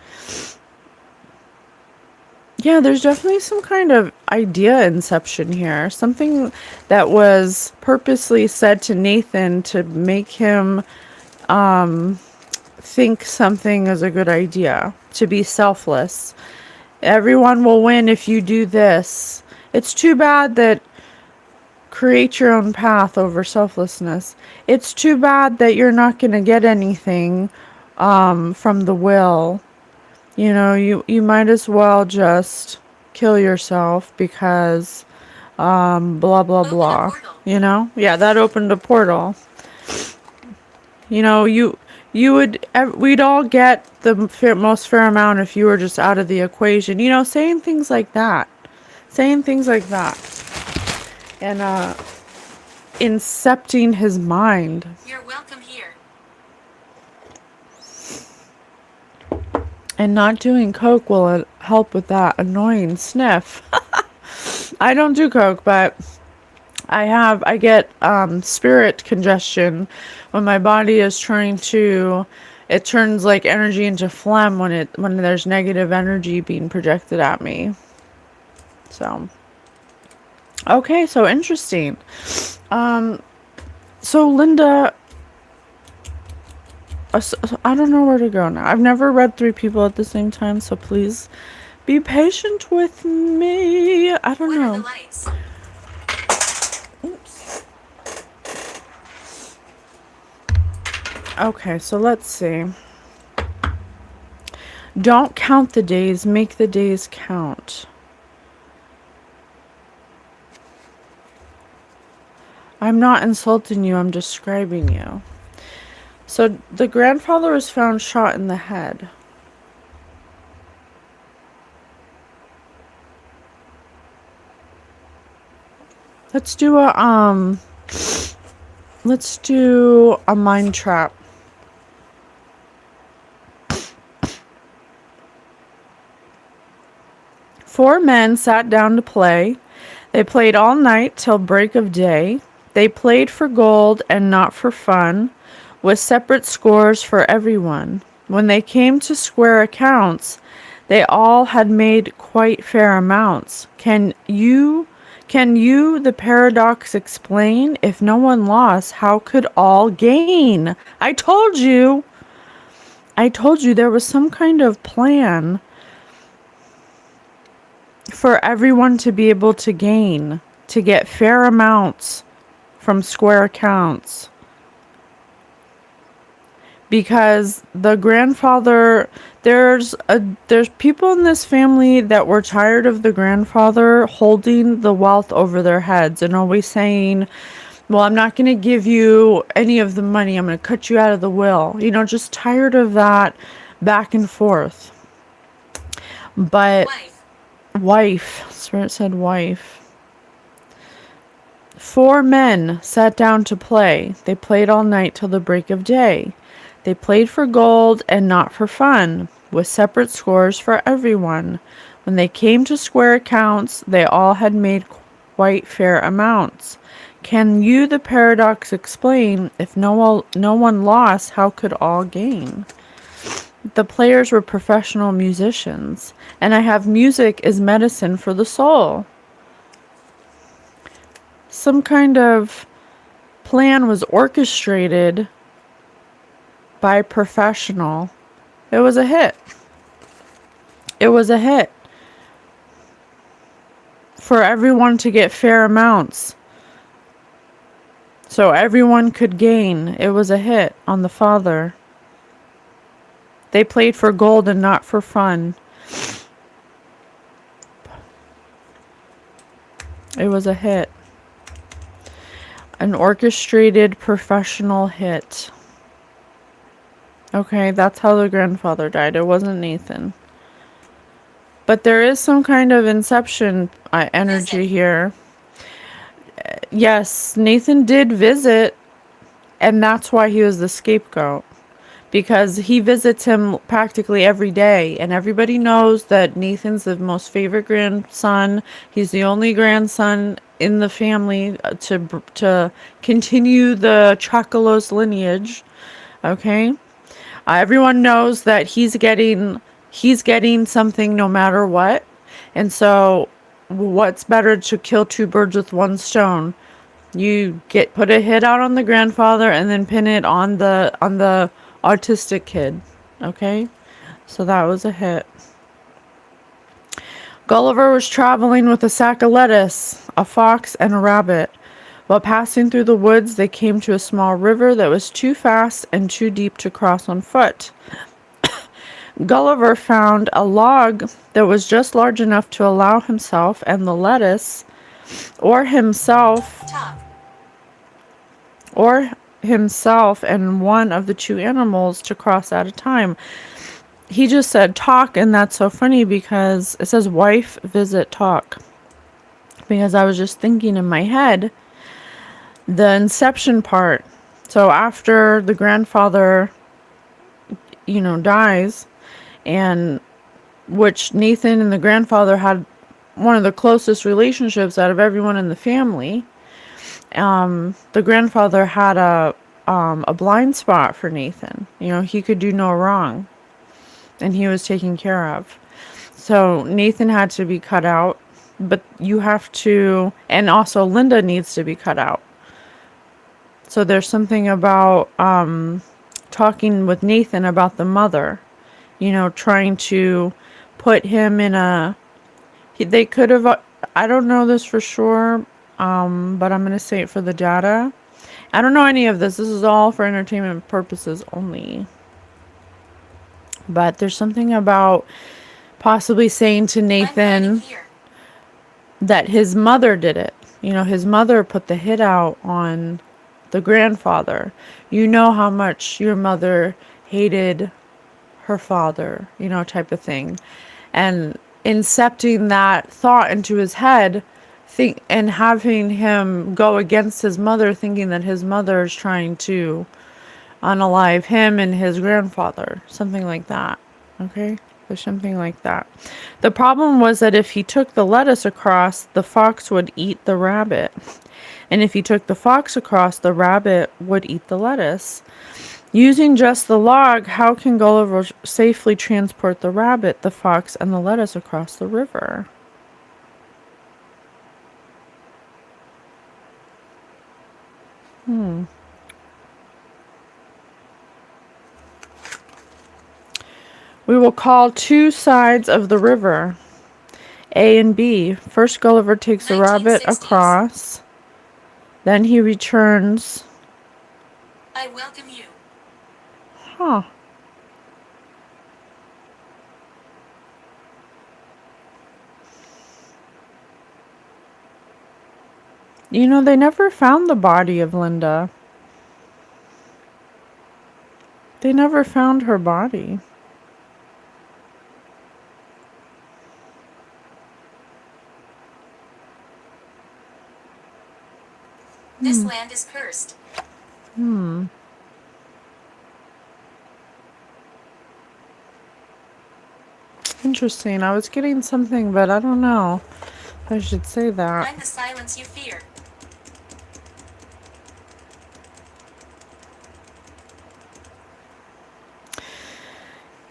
Yeah, there's definitely some kind of idea inception here. Something that was purposely said to Nathan to make him think something is a good idea, to be selfless. Everyone will win if you do this. It's too bad that create your own path over selflessness. It's too bad that you're not going to get anything from the will. You know, you might as well just kill yourself because blah blah Open a blah. portal. You know? Yeah, that opened a portal. You know, we'd all get the most fair amount if you were just out of the equation. You know, saying things like that. Saying things like that. And incepting his mind. You're welcome here. And not doing coke will help with that annoying sniff. I don't do coke, but I get spirit congestion when my body is trying to, it turns like energy into phlegm when there's negative energy being projected at me. So okay, so interesting. So Linda, I don't know where to go now. I've never read 3 people at the same time, so please be patient with me. I don't What are the know. lights? Oops. Okay, so let's see. Don't count the days, make the days count. I'm not insulting you, I'm describing you. So the grandfather was found shot in the head. Let's do a mind trap. Four men sat down to play. They played all night till break of day. They played for gold and not for fun, with separate scores for everyone. When they came to square accounts, they all had made quite fair amounts. Can you, the paradox, explain? If no one lost, how could all gain? I told you there was some kind of plan for everyone to be able to gain, to get fair amounts from square accounts. Because the grandfather, there's people in this family that were tired of the grandfather holding the wealth over their heads and always saying, well, I'm not going to give you any of the money, I'm going to cut you out of the will. You know, just tired of that back and forth. But wife, Spirit said wife. 4 men sat down to play. They played all night till the break of day. They played for gold and not for fun, with separate scores for everyone. When they came to square accounts, they all had made quite fair amounts. Can you, the paradox, explain? If no one lost, how could all gain? The players were professional musicians, and I have music is medicine for the soul. Some kind of plan was orchestrated by a professional. It was a hit. It was a hit. For everyone to get fair amounts. So everyone could gain. It was a hit on the father. They played for gold and not for fun. It was a hit. An orchestrated professional hit. Okay, that's how the grandfather died. It wasn't Nathan. But there is some kind of inception energy here. Yes, Nathan did visit, and that's why he was the scapegoat. Because he visits him practically every day, and everybody knows that Nathan's the most favorite grandson. He's the only grandson in the family to continue the Chocolos lineage. Okay, everyone knows that he's getting something no matter what. And so, what's better to kill two birds with one stone? You put a hit out on the grandfather and then pin it on the autistic kid. Okay? So that was a hit. Gulliver was traveling with a sack of lettuce, a fox, and a rabbit. While passing through the woods, they came to a small river that was too fast and too deep to cross on foot. Gulliver found a log that was just large enough to allow himself and the lettuce, or himself and one of the two animals to cross at a time. He just said talk, and that's so funny because it says wife visit talk. Because I was just thinking in my head, the inception part. So after the grandfather, dies, and which Nathan and the grandfather had one of the closest relationships out of everyone in the family. The grandfather had a blind spot for Nathan. He could do no wrong, and he was taken care of. So Nathan had to be cut out, but you have to, and also Linda needs to be cut out. So there's something about talking with Nathan about the mother, trying to put him in they could have, I don't know this for sure, but I'm going to say it for the data. I don't know any of this. This is all for entertainment purposes only. But there's something about possibly saying to Nathan that his mother did it. His mother put the hit out on the grandfather. You know how much your mother hated her father, type of thing. And incepting that thought into his head, and having him go against his mother, thinking that his mother is trying to unalive him and his grandfather. Something like that. Okay? There's something like that. The problem was that if he took the lettuce across, the fox would eat the rabbit. And if he took the fox across, the rabbit would eat the lettuce. Using just the log, how can Gulliver safely transport the rabbit, the fox, and the lettuce across the river? We will call two sides of the river, A and B. First, Gulliver takes the rabbit across. Then he returns. I welcome you. Huh. They never found the body of Linda. They never found her body. This land is cursed. Interesting. I was getting something, but I don't know if I should say that. I'm the silence you fear.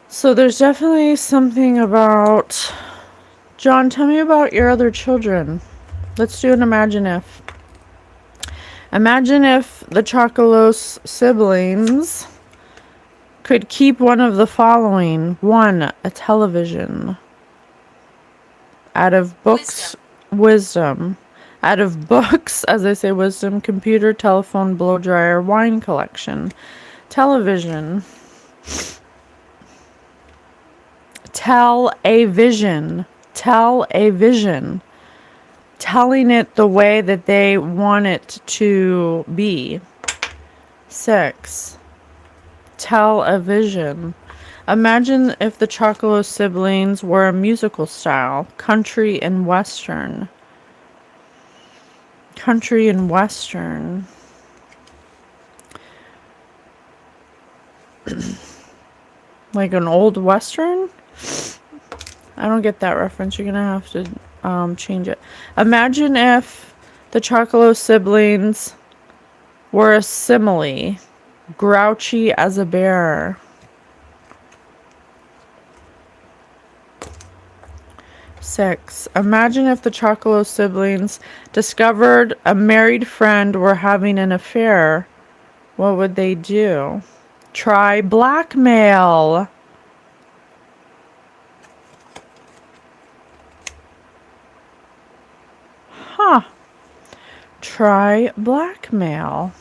So there's definitely something about... John, tell me about your other children. Let's do an imagine if. Imagine if the Chocolos siblings could keep one of the following. 1, a television. Out of books, wisdom. Out of books, as I say, wisdom, computer, telephone, blow dryer, wine collection. Television. Tell a vision. Tell a vision. Telling it the way that they want it to be. 6. Tell a vision. Imagine if the Chocolos siblings were a musical style. Country and Western. Country and Western. Like an old Western? I don't get that reference. You're gonna have to change it. Imagine if the Chocolos siblings were a simile. Grouchy as a bear. 6. Imagine if the Chocolo siblings discovered a married friend were having an affair. What would they do? Try blackmail. Huh. Try blackmail.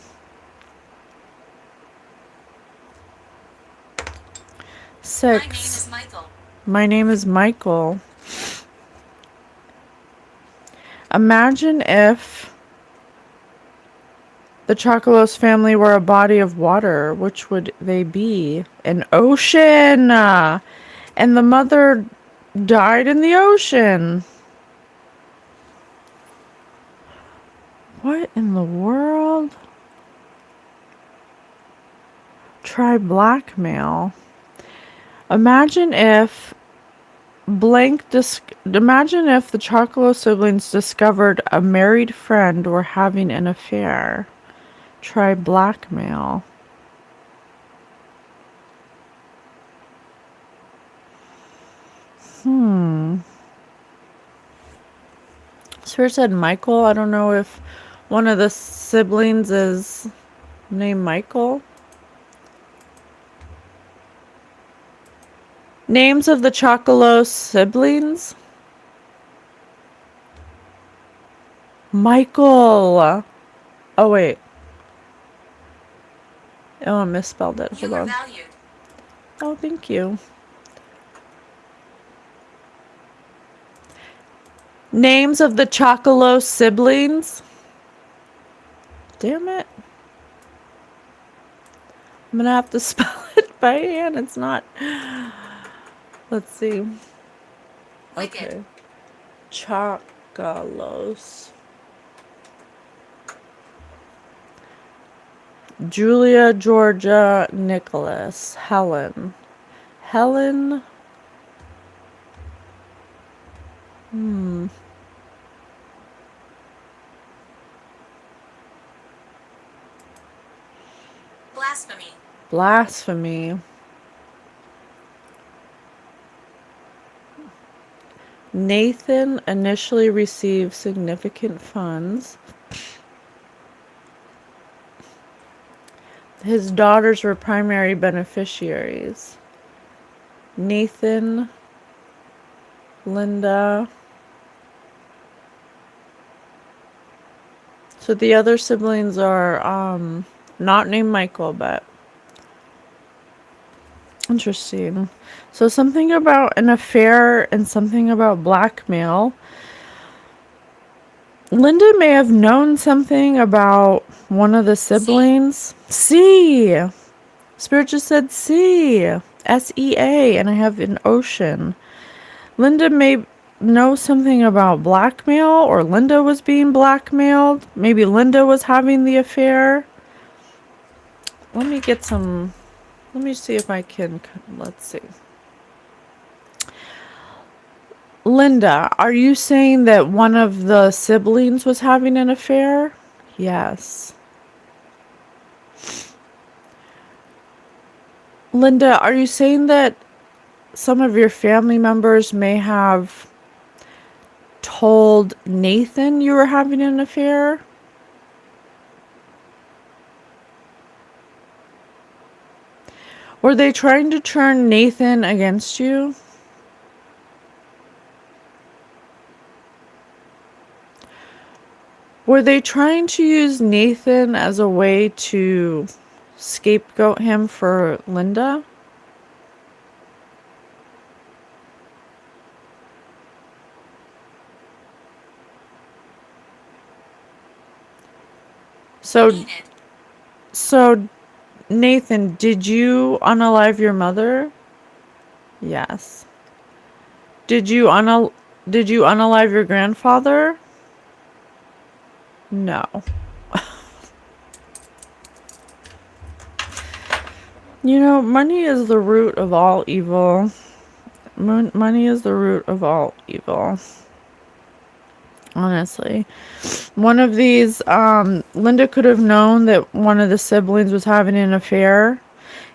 6. My name is Michael. My name is Michael. Imagine if the Chocolos family were a body of water. Which would they be? An ocean. And the mother died in the ocean. What in the world? Try blackmail. Imagine if imagine if the Chocolo siblings discovered a married friend were having an affair. Try blackmail. Spirit said Michael. I don't know if one of the siblings is named Michael. Names of the Chocolo siblings. Michael. Oh, wait. Oh, I misspelled it. Hold You are on. valued. Oh, thank you. Names of the Chocolo siblings. Damn it. I'm gonna have to spell it by hand. It's not. Let's see. Wicked. Okay. Chocolos. Julia, Georgia, Nicholas, Helen. Helen. Blasphemy. Blasphemy. Nathan initially received significant funds. His daughters were primary beneficiaries. Nathan, Linda. So the other siblings are not named Michael, but interesting. So something about an affair and something about blackmail. Linda may have known something about one of the siblings. C. Spirit just said C. S-E-A. And I have an ocean. Linda may know something about blackmail, or Linda was being blackmailed. Maybe Linda was having the affair. Let me see if I can, let's see. Linda, are you saying that one of the siblings was having an affair? Yes. Linda, are you saying that some of your family members may have told Nathan you were having an affair? Were they trying to turn Nathan against you? Were they trying to use Nathan as a way to scapegoat him for Linda? Mean it. So Nathan, did you unalive your mother? Yes. Did you unalive your grandfather? No. You know, money is the root of all evil. Money is the root of all evil. Honestly. One of these, Linda could have known that one of the siblings was having an affair,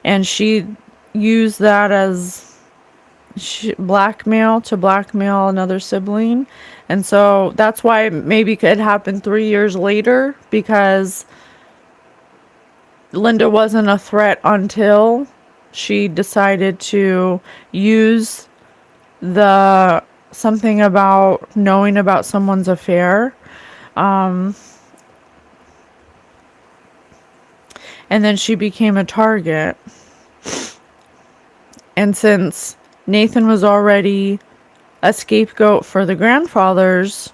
and she used that as blackmail to blackmail another sibling. And so that's why maybe it happened 3 years later, because Linda wasn't a threat until she decided to use the something about knowing about someone's affair. And then she became a target. And since Nathan was already a scapegoat for the grandfather's,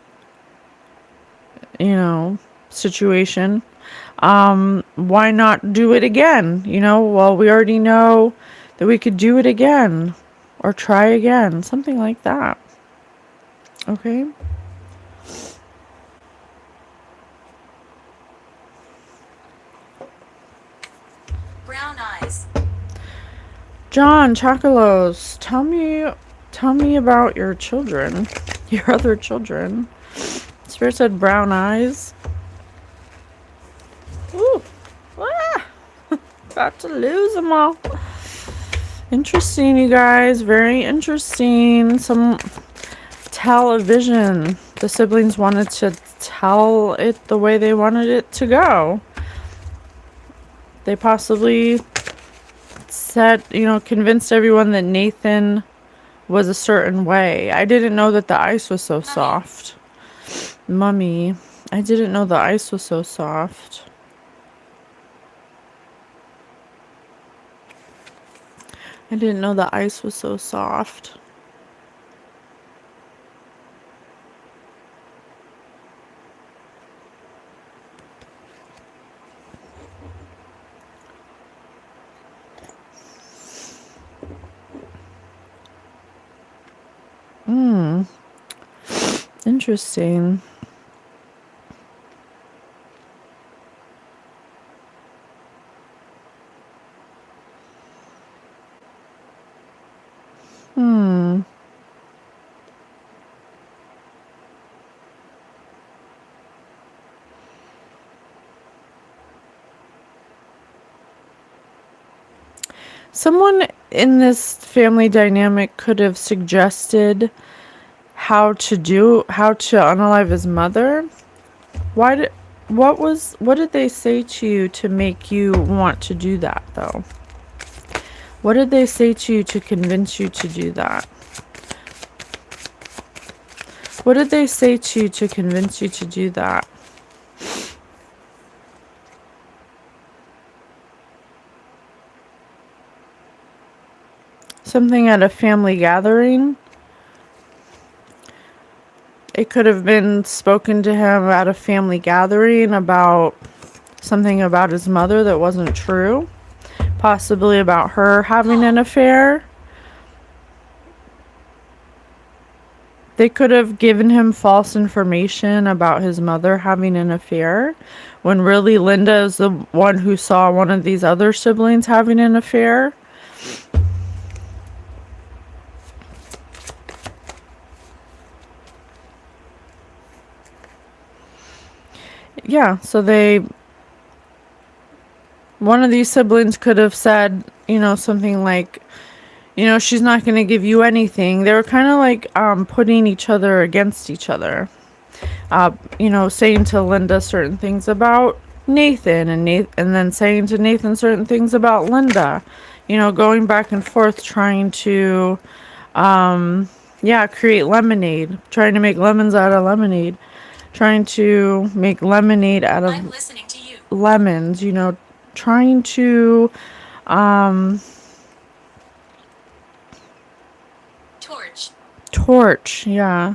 situation, why not do it again? Well, we already know that we could do it again or try again, something like that. Okay. Brown eyes. John Chocolos, tell me about your children, your other children. Spirit said brown eyes. Ooh, about to lose them all. Interesting, you guys. Very interesting. Some television. The siblings wanted to tell it the way they wanted it to go. They possibly said, convinced everyone that Nathan was a certain way. I didn't know that the ice was so soft. Mummy. I didn't know the ice was so soft. I didn't know the ice was so soft. Interesting. Someone in this family dynamic could have suggested how to unalive his mother. What did they say to you to make you want to do that, though? What did they say to you to convince you to do that? What did they say to you to convince you to do that? Something at a family gathering? It could have been spoken to him at a family gathering about something about his mother that wasn't true. Possibly about her having an affair. They could have given him false information about his mother having an affair, when really Linda is the one who saw one of these other siblings having an affair. Yeah, so one of these siblings could have said, something like, she's not going to give you anything. They were kind of like putting each other against each other. Saying to Linda certain things about Nathan, and then saying to Nathan certain things about Linda. Going back and forth, trying to, create lemonade. Trying to make lemons out of lemonade. Trying to make lemonade out of I'm listening to you. lemons, trying to torch, yeah.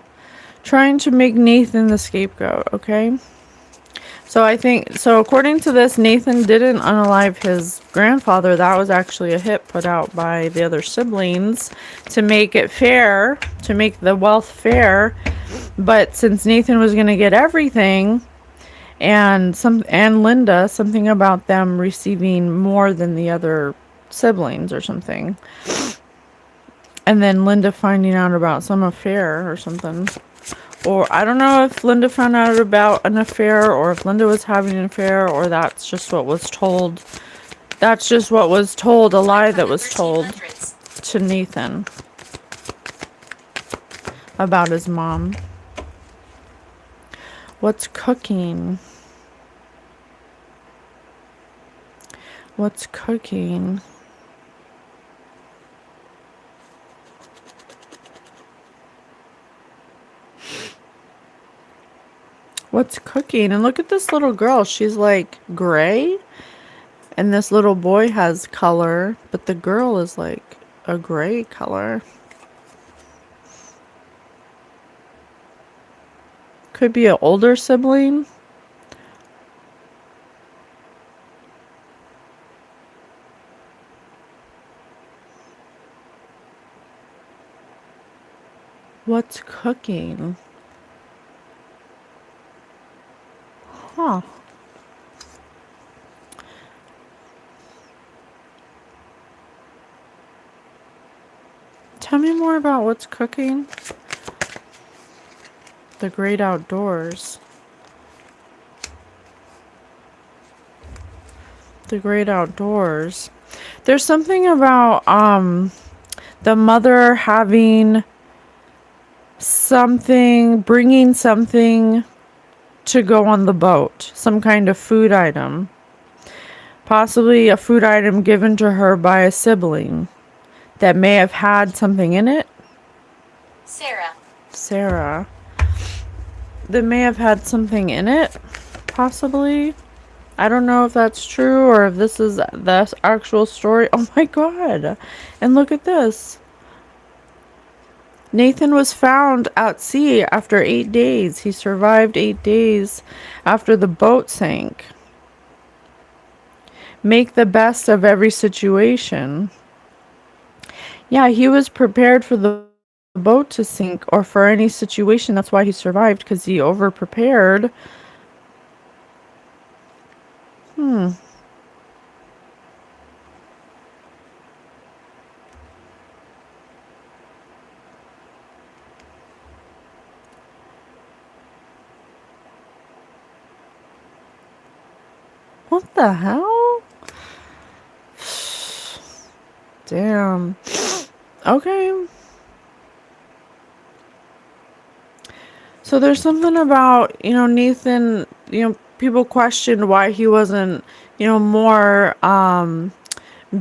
Trying to make Nathan the scapegoat, okay? So according to this, Nathan didn't unalive his grandfather. That was actually a hit put out by the other siblings to make it fair, to make the wealth fair. But since Nathan was going to get everything, and Linda, something about them receiving more than the other siblings or something. And then Linda finding out about some affair or something. Or I don't know if Linda found out about an affair, or if Linda was having an affair, or that's just what was told. That's just what was told, a lie that was told to Nathan. about his mom. What's cooking? What's cooking? What's cooking? And look at this little girl. She's like gray. And this little boy has color. But the girl is like a gray color. Could be an older sibling. What's cooking? Huh. Tell me more about what's cooking. The great outdoors. The great outdoors. There's something about the mother having something, bringing something to go on the boat, some kind of food item, possibly a food item given to her by a sibling that may have had something in it. Sarah, that may have had something in it, possibly. I don't know if that's true or if this is the actual story. Oh my god, and look at this. Nathan was found at sea after 8 days. He survived 8 days after the boat sank. Make the best of every situation. Yeah, he was prepared for the boat to sink or for any situation. That's why he survived, because he over-prepared. What the hell? Damn. Okay. So there's something about, Nathan, people questioned why he wasn't, more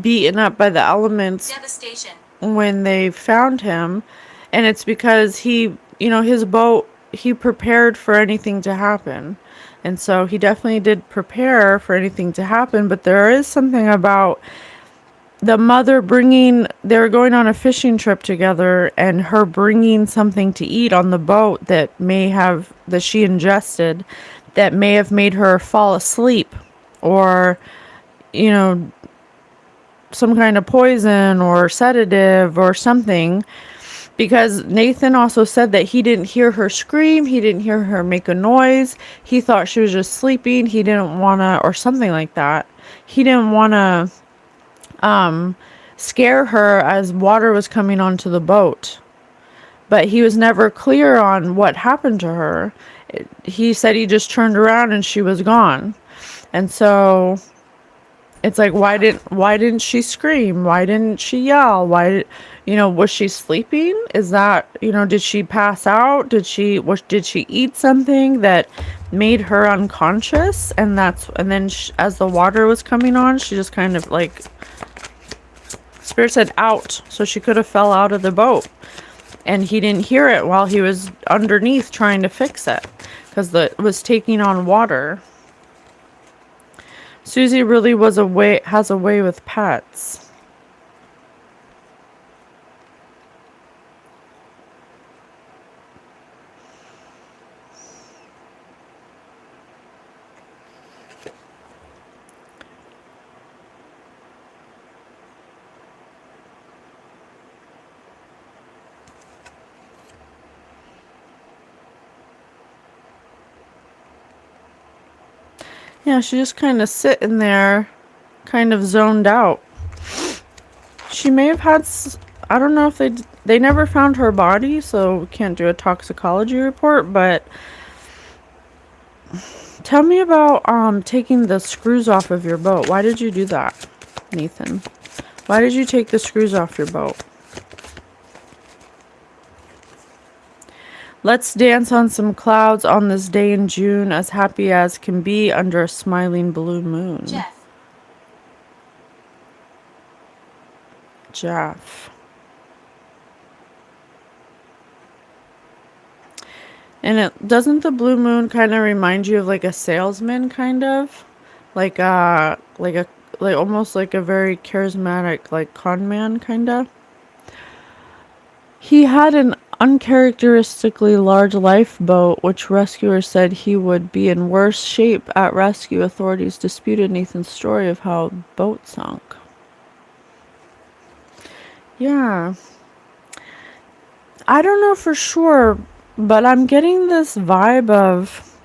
beaten up by the elements Devastation. when they found him. And it's because he, his boat, he prepared for anything to happen. And so he definitely did prepare for anything to happen. But there is something about the mother they were going on a fishing trip together, and her bringing something to eat on the boat that she ingested, that may have made her fall asleep, or, some kind of poison or sedative or something. Because Nathan also said that he didn't hear her scream, he didn't hear her make a noise, he thought she was just sleeping, he didn't want to, or something like that. He didn't want to scare her as water was coming onto the boat. But he was never clear on what happened to her. He said he just turned around and she was gone. And so it's like, why didn't she scream? Why didn't she yell? Was she sleeping? Is that, did she pass out? Did she eat something that made her unconscious? And then as the water was coming on, she just kind of like, Spirit said out, so she could have fell out of the boat. And he didn't hear it while he was underneath trying to fix it, because it was taking on water. Susie really has a way with pets. Yeah, she just kind of sitting there, kind of zoned out. She may have had, I don't know if they never found her body, so we can't do a toxicology report, but tell me about taking the screws off of your boat. Why did you do that, Nathan? Why did you take the screws off your boat? Let's dance on some clouds on this day in June, as happy as can be under a smiling blue moon. Jeff. Jeff. And it doesn't the blue moon kind of remind you of like a salesman, kind of like almost like a very charismatic like con man, kind of. He had an uncharacteristically large lifeboat, which rescuers said he would be in worse shape at rescue. Authorities disputed Nathan's story of how the boat sunk. Yeah. I don't know for sure, but I'm getting this vibe of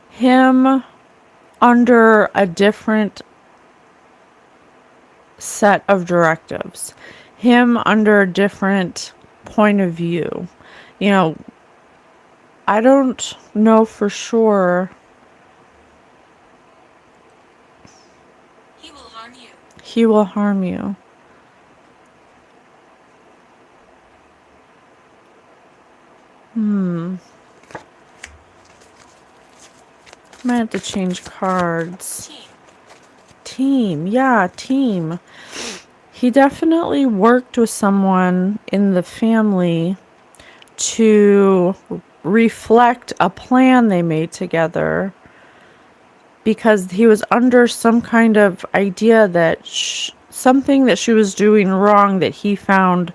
him under a different set of directives, him under a different point of view. You know, I don't know for sure. He will harm you. He will harm you. Might have to change cards. Team. Team. Yeah, team. He definitely worked with someone in the family to reflect a plan they made together, because he was under some kind of idea that something that she was doing wrong that he found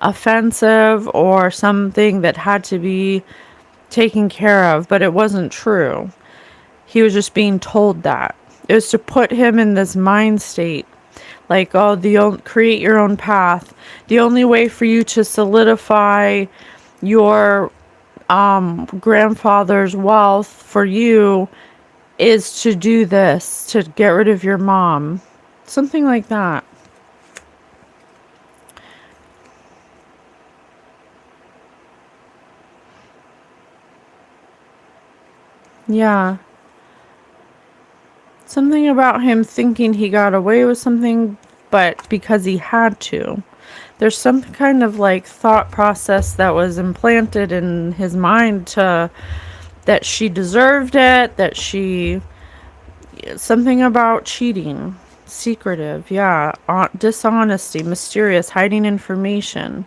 offensive, or something that had to be taken care of, but it wasn't true. He was just being told that. It was to put him in this mind state. Like, oh, create your own path. The only way for you to solidify your grandfather's wealth for you is to do this, to get rid of your mom. Something like that. Yeah. Something about him thinking he got away with something, but because he had to. There's some kind of like thought process that was implanted in his mind that she deserved it, that something about cheating, secretive, yeah, dishonesty, mysterious, hiding information.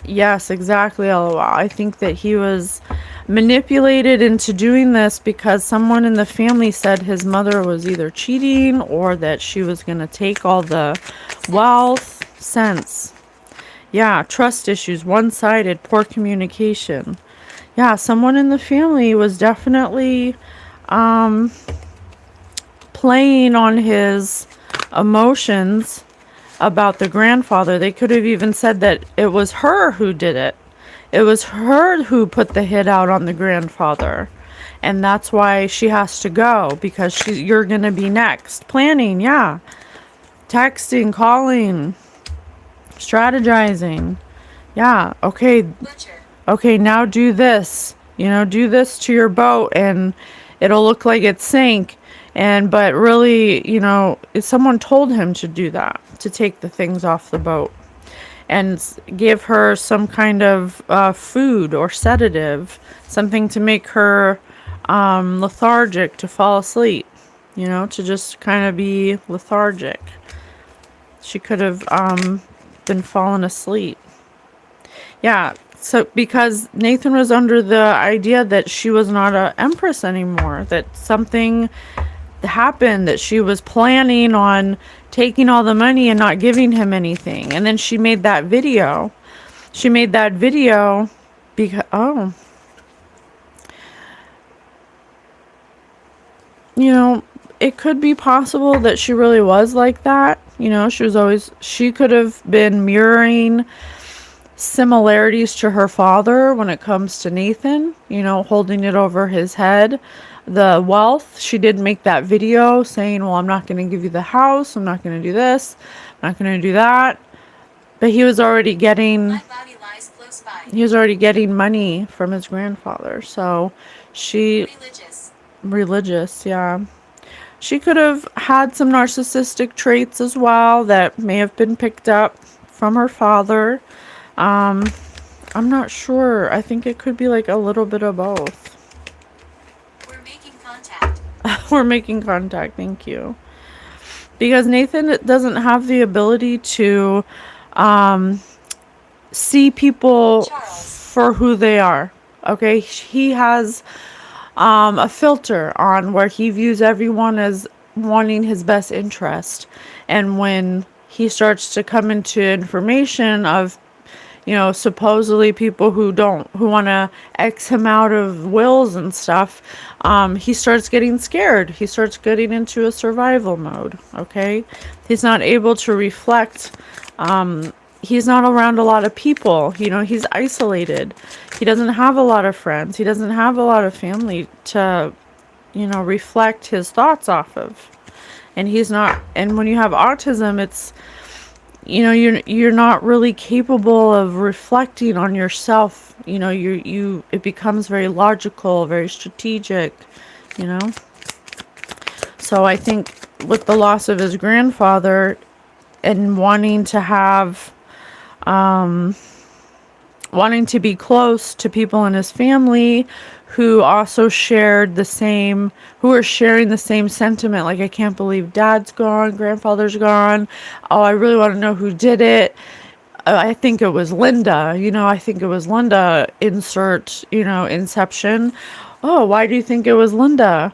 Yes, exactly, LOL. I think that he was manipulated into doing this because someone in the family said his mother was either cheating or that she was going to take all the wealth. Sense. Yeah, trust issues, one-sided, poor communication. Yeah, someone in the family was definitely playing on his emotions about the grandfather. They could have even said that it was her who did it. It was her who put the hit out on the grandfather. And that's why she has to go, because you're going to be next. Planning, yeah. Texting, calling, strategizing. Yeah, okay. Butcher. Okay, now do this. Do this to your boat and it'll look like it sank. But really, someone told him to do that, to take the things off the boat and give her some kind of food or sedative, something to make her lethargic, to fall asleep, to just kind of be lethargic. She could have been falling asleep. Yeah, so because Nathan was under the idea that she was not an empress anymore, that something happened, that she was planning on taking all the money and not giving him anything. And then she made that video. Because, it could be possible that she really was like that. She could have been mirroring similarities to her father when it comes to Nathan, holding it over his head. The wealth, she did make that video saying, well, I'm not going to give you the house, I'm not going to do this, I'm not going to do that. But he was already getting My body lies close by. money from his grandfather. So Religious. Religious, yeah. She could have had some narcissistic traits as well that may have been picked up from her father. I'm not sure. I think it could be like a little bit of both. We're making contact. We're making contact, thank you. Because Nathan doesn't have the ability to see people Charles. for who they are. Okay, he has a filter on where he views everyone as wanting his best interest. And when he starts to come into information of, supposedly people who want to X him out of wills and stuff, he starts getting scared. He starts getting into a survival mode, okay? He's not able to reflect. He's not around a lot of people. He's isolated. He doesn't have a lot of friends. He doesn't have a lot of family to, reflect his thoughts off of. And when you have autism, it's, you're not really capable of reflecting on yourself. It becomes very logical, very strategic, So I think with the loss of his grandfather and wanting to be close to people in his family who also sharing the same sentiment, like, I can't believe dad's gone, grandfather's gone. Oh, I really want to know who did it. I think it was Linda. Insert, Inception. Oh, why do you think it was Linda?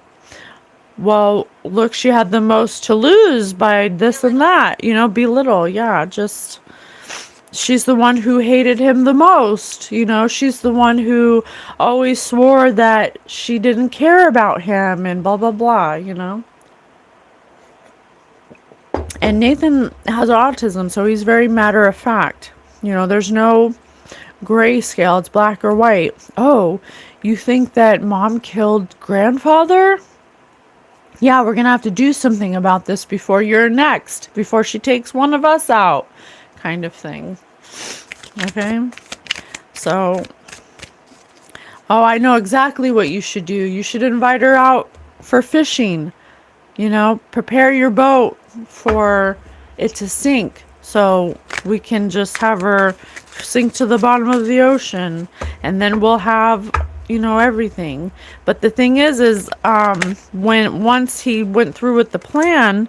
Well, look, she had the most to lose by this and that, belittle. Yeah, just... She's the one who hated him the most. She's the one who always swore that she didn't care about him and blah, blah, blah, And Nathan has autism, so he's very matter of fact. There's no gray scale. It's black or white. Oh, you think that mom killed grandfather? Yeah, we're going to have to do something about this before she takes one of us out, kind of thing. Okay, so, I know exactly what you should do. You should invite her out for fishing. Prepare your boat for it to sink, so we can just have her sink to the bottom of the ocean, and then we'll have, everything. But the thing is once he went through with the plan,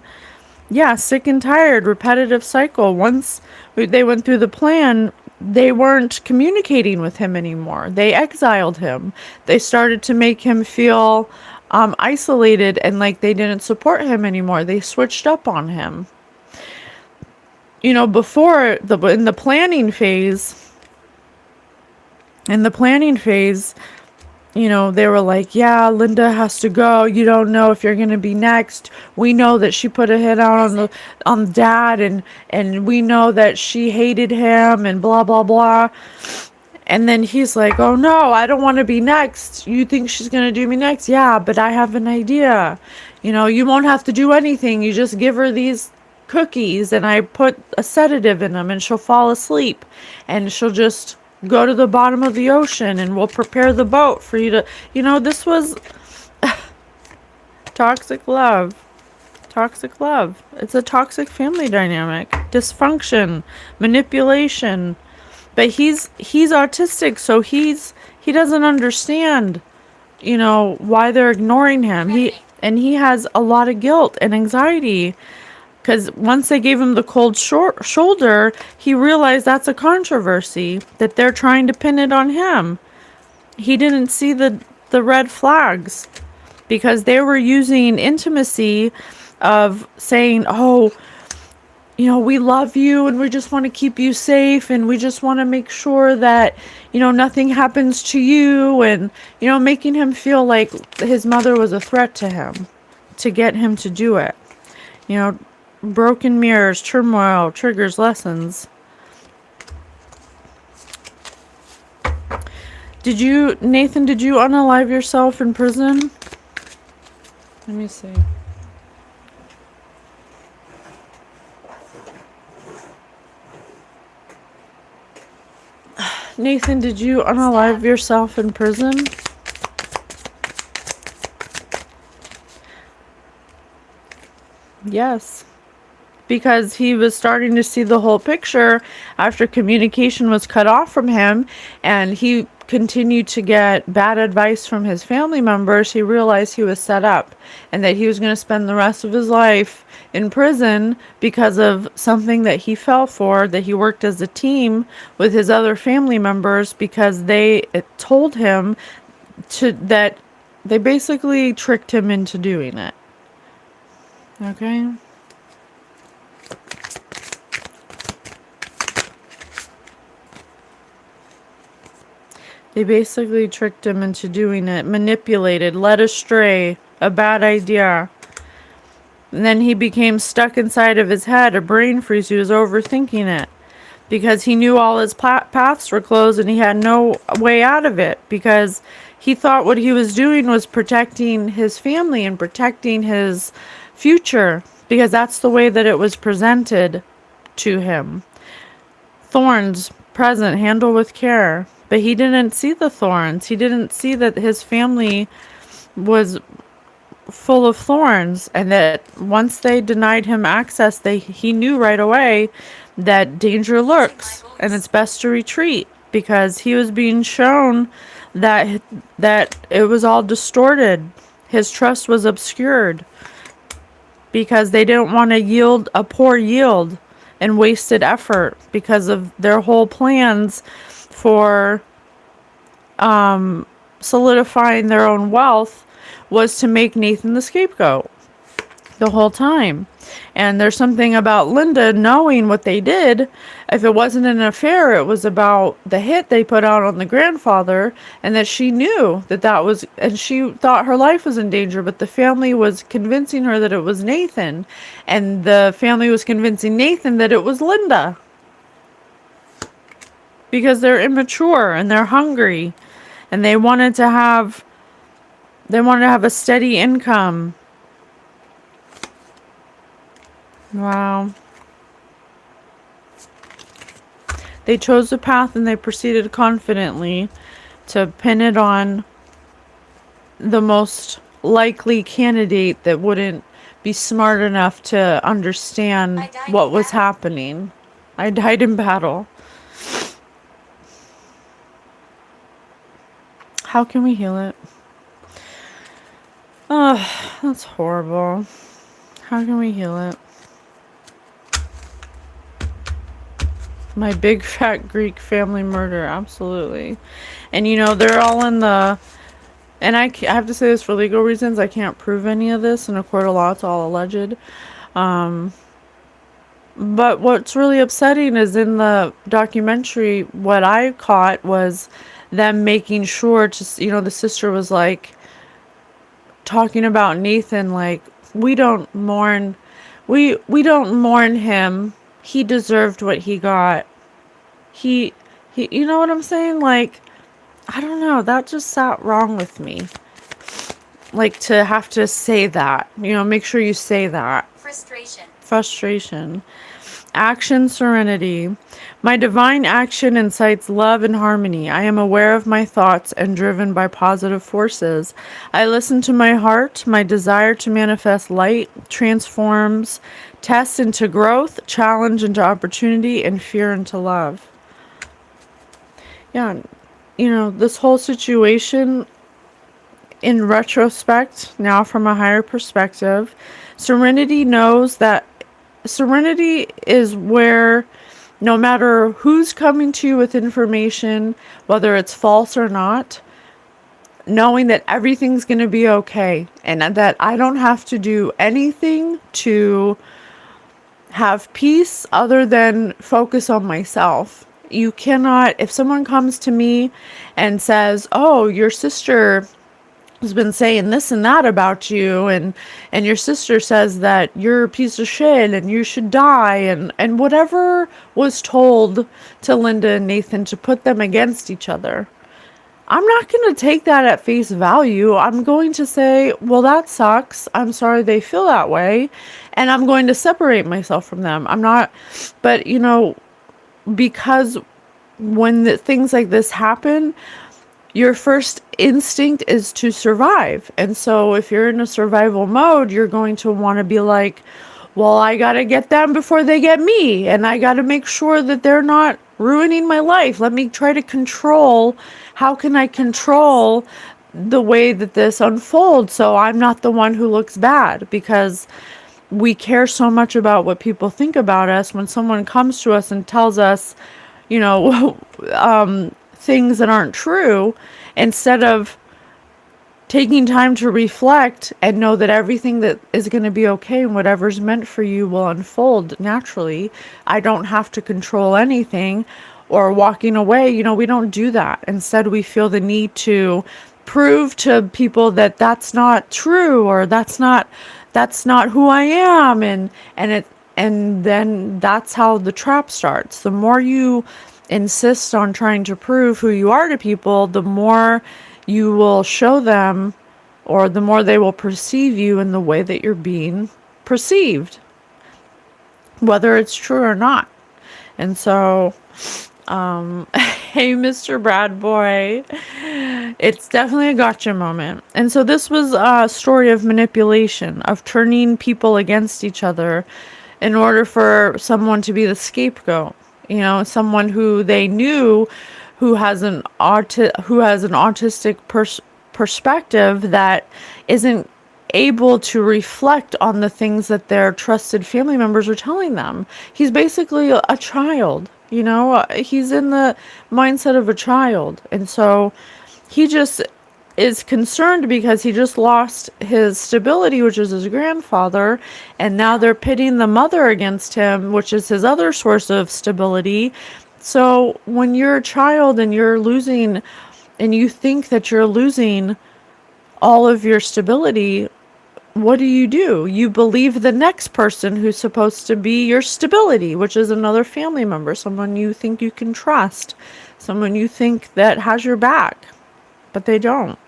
yeah, sick and tired, repetitive cycle. Once they went through the plan, they weren't communicating with him anymore. They exiled him. They started to make him feel isolated and like they didn't support him anymore. They switched up on him. Before in the planning phase, they were like, yeah, Linda has to go. You don't know if you're going to be next. We know that she put a hit out on dad, and we know that she hated him and blah, blah, blah. And then he's like, oh no, I don't want to be next. You think she's going to do me next? Yeah, but I have an idea. You won't have to do anything. You just give her these cookies and I put a sedative in them and she'll fall asleep and she'll just go to the bottom of the ocean and we'll prepare the boat for you to, this was toxic love. It's a toxic family dynamic, dysfunction, manipulation. But he's autistic, so he doesn't understand, why they're ignoring him. He has a lot of guilt and anxiety. Because once they gave him the cold shoulder, he realized that's a controversy, that they're trying to pin it on him. He didn't see the red flags because they were using intimacy of saying, oh, we love you and we just want to keep you safe and we just want to make sure that, nothing happens to you, and, making him feel like his mother was a threat to him to get him to do it. Broken mirrors, turmoil, triggers, lessons. Nathan, did you unalive yourself in prison? Let me see. Nathan, did you unalive yourself in prison? Yes. Because he was starting to see the whole picture after communication was cut off from him, and he continued to get bad advice from his family members. He realized he was set up and that he was going to spend the rest of his life in prison because of something that he fell for, that he worked as a team with his other family members because they told him that they basically tricked him into doing it. Okay? They basically tricked him into doing it, manipulated, led astray, a bad idea. And then he became stuck inside of his head, a brain freeze. He was overthinking it because he knew all his paths were closed and he had no way out of it because he thought what he was doing was protecting his family and protecting his future because that's the way that it was presented to him. Thorns present, handle with care. But he didn't see the thorns. He didn't see that his family was full of thorns and that once they denied him access, he knew right away that danger lurks and it's best to retreat because he was being shown that it was all distorted. His trust was obscured because they didn't want to yield a poor yield and wasted effort because of their whole plans for solidifying their own wealth was to make Nathan the scapegoat the whole time. And there's something about Linda knowing what they did. If it wasn't an affair, it was about the hit they put out on the grandfather, and that she knew that was, and she thought her life was in danger, but the family was convincing her that it was Nathan, and the family was convincing Nathan that it was Linda. Because they're immature and they're hungry and they wanted to have a steady income. Wow. They chose a path and they proceeded confidently to pin it on the most likely candidate that wouldn't be smart enough to understand what was happening. I died in battle. How can we heal it? Oh, that's horrible. How can we heal it? My big fat Greek family murder, absolutely. And they're all in the, and I have to say this for legal reasons, I can't prove any of this in a court of law, it's all alleged. But what's really upsetting is in the documentary, what I caught was them making sure to, the sister was like talking about Nathan, like, we don't mourn him. He deserved what he got. He, you know what I'm saying? Like, I don't know, that just sat wrong with me. Like, to have to say that, make sure you say that. Frustration. Action, serenity. My divine action incites love and harmony. I am aware of my thoughts and driven by positive forces. I listen to my heart. My desire to manifest light transforms test into growth, challenge into opportunity, and fear into love. Yeah, this whole situation, in retrospect, now from a higher perspective, serenity knows that serenity is where no matter who's coming to you with information, whether it's false or not, knowing that everything's going to be okay and that I don't have to do anything to have peace other than focus on myself. You cannot, if someone comes to me and says, oh, your sister has been saying this and that about you, and your sister says that you're a piece of shit and you should die, and whatever was told to Linda and Nathan to put them against each other, I'm not going to take that at face value. I'm going to say, well, that sucks. I'm sorry they feel that way. And I'm going to separate myself from them. I'm not, but because when things like this happen, your first instinct is to survive. And so if you're in a survival mode, you're going to want to be like, well, I got to get them before they get me. And I got to make sure that they're not ruining my life. Let me try to control. How can I control the way that this unfolds so I'm not the one who looks bad? Because we care so much about what people think about us. When someone comes to us and tells us, you know, things that aren't true, instead of taking time to reflect and know that everything that is going to be okay and whatever's meant for you will unfold naturally. I don't have to control anything, or walking away. You know, we don't do that. Instead, we feel the need to prove to people that that's not true, or that's not who I am. And then that's how the trap starts. The more you insist on trying to prove who you are to people, the more you will show them, or the more they will perceive you in the way that you're being perceived, whether it's true or not. And so, hey, Mr. Brad Boy, it's definitely a gotcha moment. And so this was a story of manipulation, of turning people against each other in order for someone to be the scapegoat. You know, someone who they knew who has an autistic perspective that isn't able to reflect on the things that their trusted family members are telling them. He's basically a child, you know, he's in the mindset of a child. And so he just is concerned because he just lost his stability, which is his grandfather, and now they're pitting the mother against him, which is his other source of stability. So when you're a child and you're losing, and you think that you're losing all of your stability, what do? You believe the next person who's supposed to be your stability, which is another family member, someone you think you can trust, someone you think that has your back, but they don't.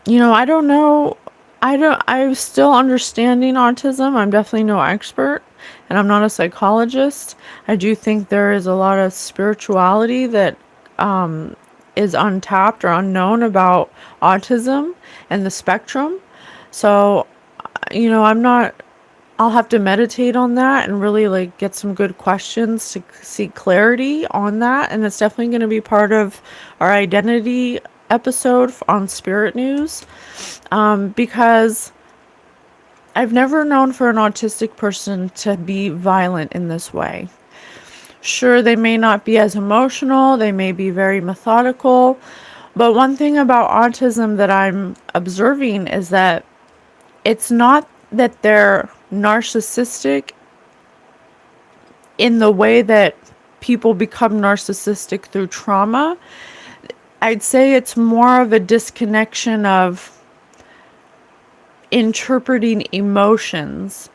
You know, I don't know. I'm still understanding autism. I'm definitely no expert, and I'm not a psychologist. I do think there is a lot of spirituality that is untapped or unknown about autism and the spectrum. So, you know, I'll have to meditate on that and really like get some good questions to seek clarity on that. And it's definitely going to be part of our identity episode on Spirit News, because I've never known for an autistic person to be violent in this way. Sure, they may not be as emotional, they may be very methodical, but one thing about autism that I'm observing is that it's not that they're narcissistic in the way that people become narcissistic through trauma. I'd say it's more of a disconnection of interpreting emotions,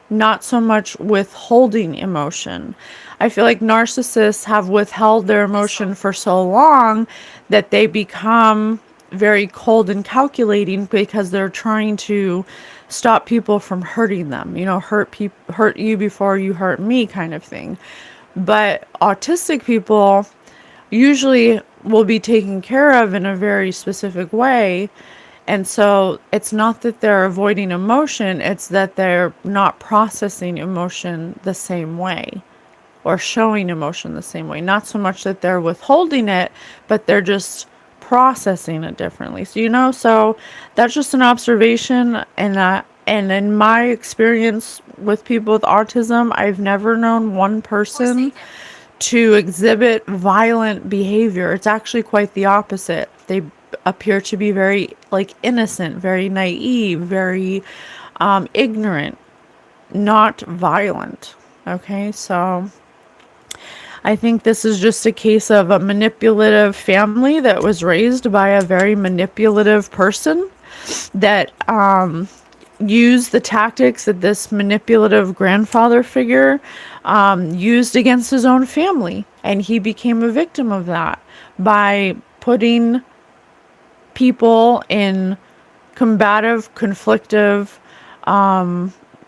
not so much withholding emotion. I feel like narcissists have withheld their emotion for so long that they become very cold and calculating because they're trying to stop people from hurting them, you know, hurt you before you hurt me kind of thing. But autistic people usually will be taken care of in a very specific way. And so it's not that they're avoiding emotion, it's that they're not processing emotion the same way or showing emotion the same way. Not so much that they're withholding it, but they're just processing it differently. So, you know, so that's just an observation. And in my experience with people with autism, I've never known one person to exhibit violent behavior. It's actually quite the opposite. They appear to be very like innocent, very naive, very ignorant, not violent. Okay, so I think this is just a case of a manipulative family that was raised by a very manipulative person that used the tactics that this manipulative grandfather figure used against his own family. And he became a victim of that by putting people in combative, conflictive,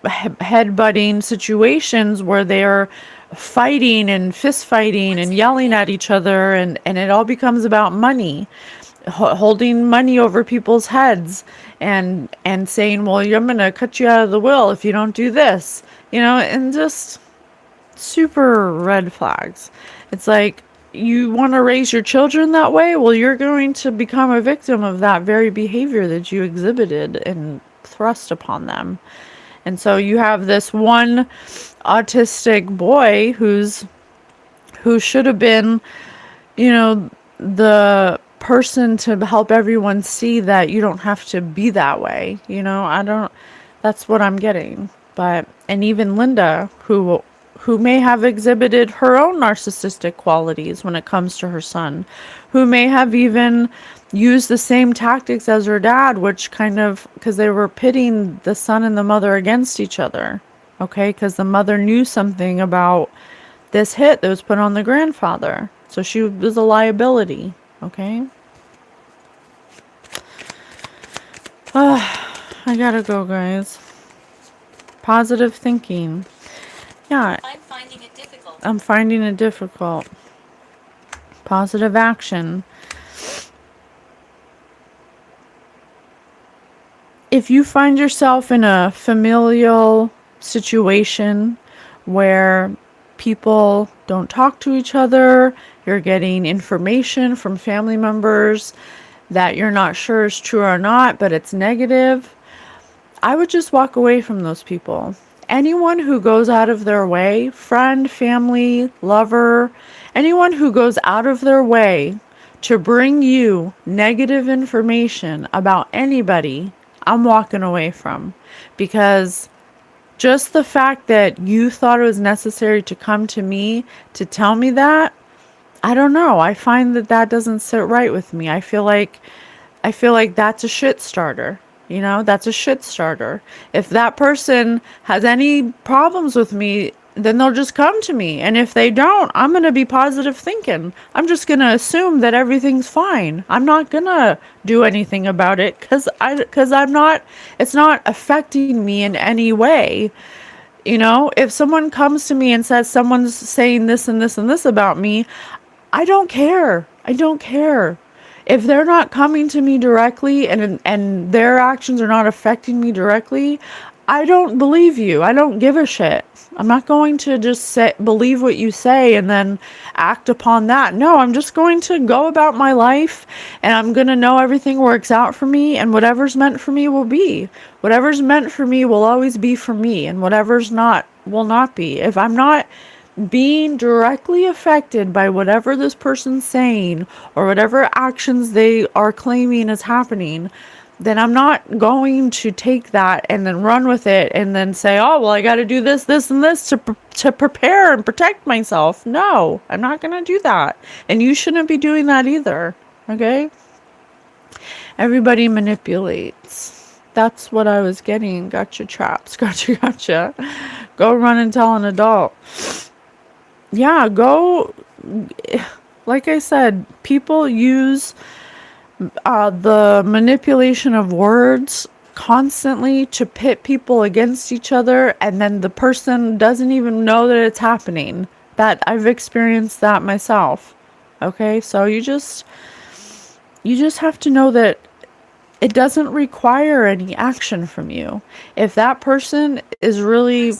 headbutting situations where they are fighting and fist fighting and yelling at each other, and it all becomes about money. holding money over people's heads and saying, well, I'm going to cut you out of the will if you don't do this, and just super red flags. It's like, you want to raise your children that way? Well, you're going to become a victim of that very behavior that you exhibited and thrust upon them. And so you have this one autistic boy who should have been, the person to help everyone see that you don't have to be that way. That's what I'm getting. And even Linda, who may have exhibited her own narcissistic qualities when it comes to her son, who may have even used the same tactics as her dad, which because they were pitting the son and the mother against each other, okay, because the mother knew something about this hit that was put on the grandfather, so she was a liability, okay. I gotta go, guys. Positive thinking. Yeah, I'm finding it difficult. I'm finding it difficult. Positive action. If you find yourself in a familial situation where people don't talk to each other, you're getting information from family members that you're not sure is true or not, but it's negative, I would just walk away from those people. Anyone who goes out of their way, friend, family, lover, anyone who goes out of their way to bring you negative information about anybody, I'm walking away from. Because just the fact that you thought it was necessary to come to me to tell me that, I don't know. I find that doesn't sit right with me. I feel like that's a shit starter. That's a shit starter. If that person has any problems with me, then they'll just come to me. And if they don't, I'm going to be positive thinking. I'm just going to assume that everything's fine. I'm not going to do anything about it because it's not affecting me in any way. If someone comes to me and says someone's saying this and this and this about me, I don't care. I don't care. If they're not coming to me directly and their actions are not affecting me directly, I don't believe you. I don't give a shit. I'm not going to just believe what you say and then act upon that. No, I'm just going to go about my life and I'm going to know everything works out for me, and whatever's meant for me will be. Whatever's meant for me will always be for me, and whatever's not will not be. If I'm not being directly affected by whatever this person's saying or whatever actions they are claiming is happening, then I'm not going to take that and then run with it and then say, oh, well, I got to do this, this, and this to prepare and protect myself. No, I'm not going to do that. And you shouldn't be doing that either. Okay? Everybody manipulates. That's what I was getting. Gotcha traps. Gotcha. Go run and tell an adult. Yeah, like I said, people use the manipulation of words constantly to pit people against each other, and then the person doesn't even know that it's happening. That I've experienced that myself. Okay, so you just have to know that it doesn't require any action from you. If that person is really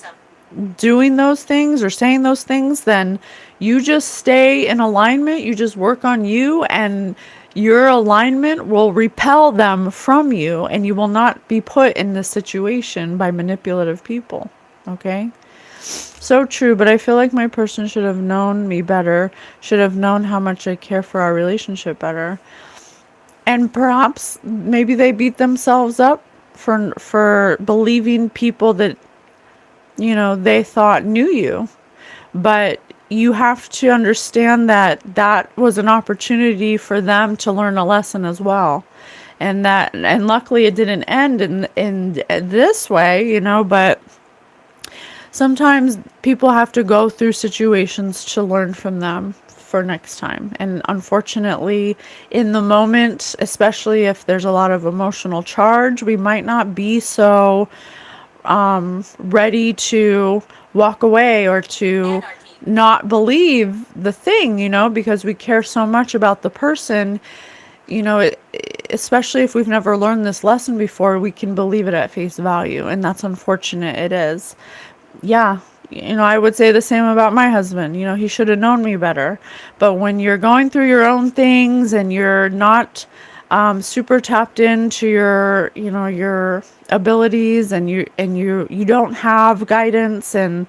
doing those things or saying those things, then you just stay in alignment. You just work on you, and your alignment will repel them from you, and you will not be put in this situation by manipulative people. Okay? So true, but I feel like my person should have known me better, should have known how much I care for our relationship better. And perhaps maybe they beat themselves up for believing people that they thought knew you. But you have to understand that was an opportunity for them to learn a lesson as well. And luckily it didn't end in this way, but sometimes people have to go through situations to learn from them for next time. And unfortunately, in the moment, especially if there's a lot of emotional charge, we might not be so ready to walk away or to not believe the thing, because we care so much about the person. you know, especially if we've never learned this lesson before, we can believe it at face value, and that's unfortunate. It is. Yeah, you know, I would say the same about my husband. You know, he should have known me better. But when you're going through your own things and you're not super tapped into your, you know, your abilities, and you don't have guidance, and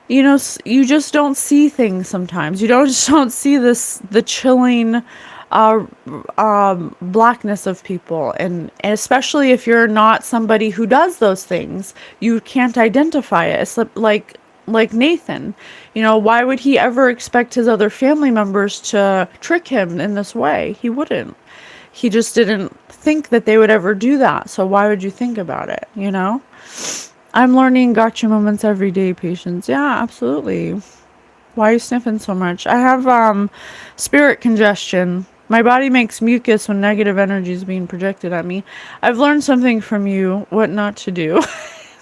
you know, you just don't see things sometimes. You don't just don't see the chilling blackness of people, and especially if you're not somebody who does those things, you can't identify it. It's like Nathan, you know, why would he ever expect his other family members to trick him in this way? He wouldn't. He just didn't think that they would ever do that. So why would you think about it, you know? I'm learning gotcha moments every day, patience. Yeah, absolutely. Why are you sniffing so much? I have spirit congestion. My body makes mucus when negative energy is being projected at me. I've learned something from you, what not to do.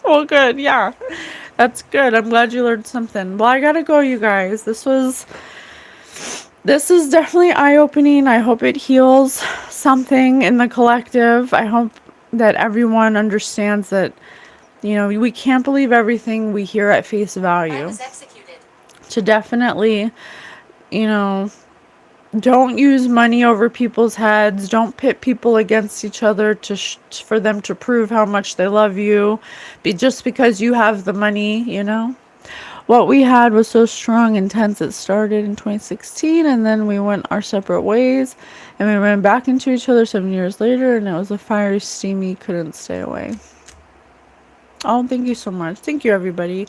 Well, good. Yeah, that's good. I'm glad you learned something. Well, I gotta go, you guys. This is definitely eye-opening. I hope it heals something in the collective. I hope that everyone understands that, you know, we can't believe everything we hear at face I value. was executed. To definitely, you know, don't use money over people's heads. Don't pit people against each other for them to prove how much they love you. Just because you have the money, you know. What we had was so strong, intense. It started in 2016, and then we went our separate ways, and we ran back into each other 7 years later, and it was a fiery, steamy, couldn't stay away. Oh, thank you so much. Thank you, everybody.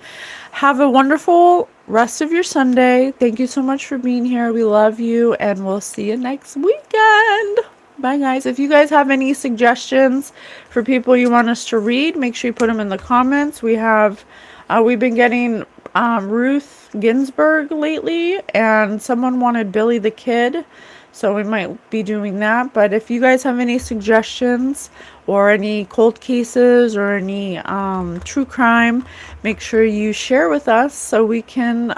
Have a wonderful rest of your Sunday. Thank you so much for being here. We love you, and we'll see you next weekend. Bye, guys. If you guys have any suggestions for people you want us to read, make sure you put them in the comments. We've been getting Ruth Ginsburg lately, and someone wanted Billy the Kid, so we might be doing that. But if you guys have any suggestions or any cold cases or any true crime, make sure you share with us so we can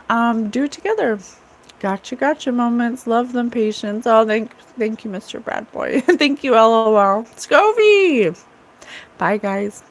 do it together. Gotcha moments. Love them, patience. Oh, thank you, Mr. Brad Boy. Thank you, LOL. Scovy. Bye, guys.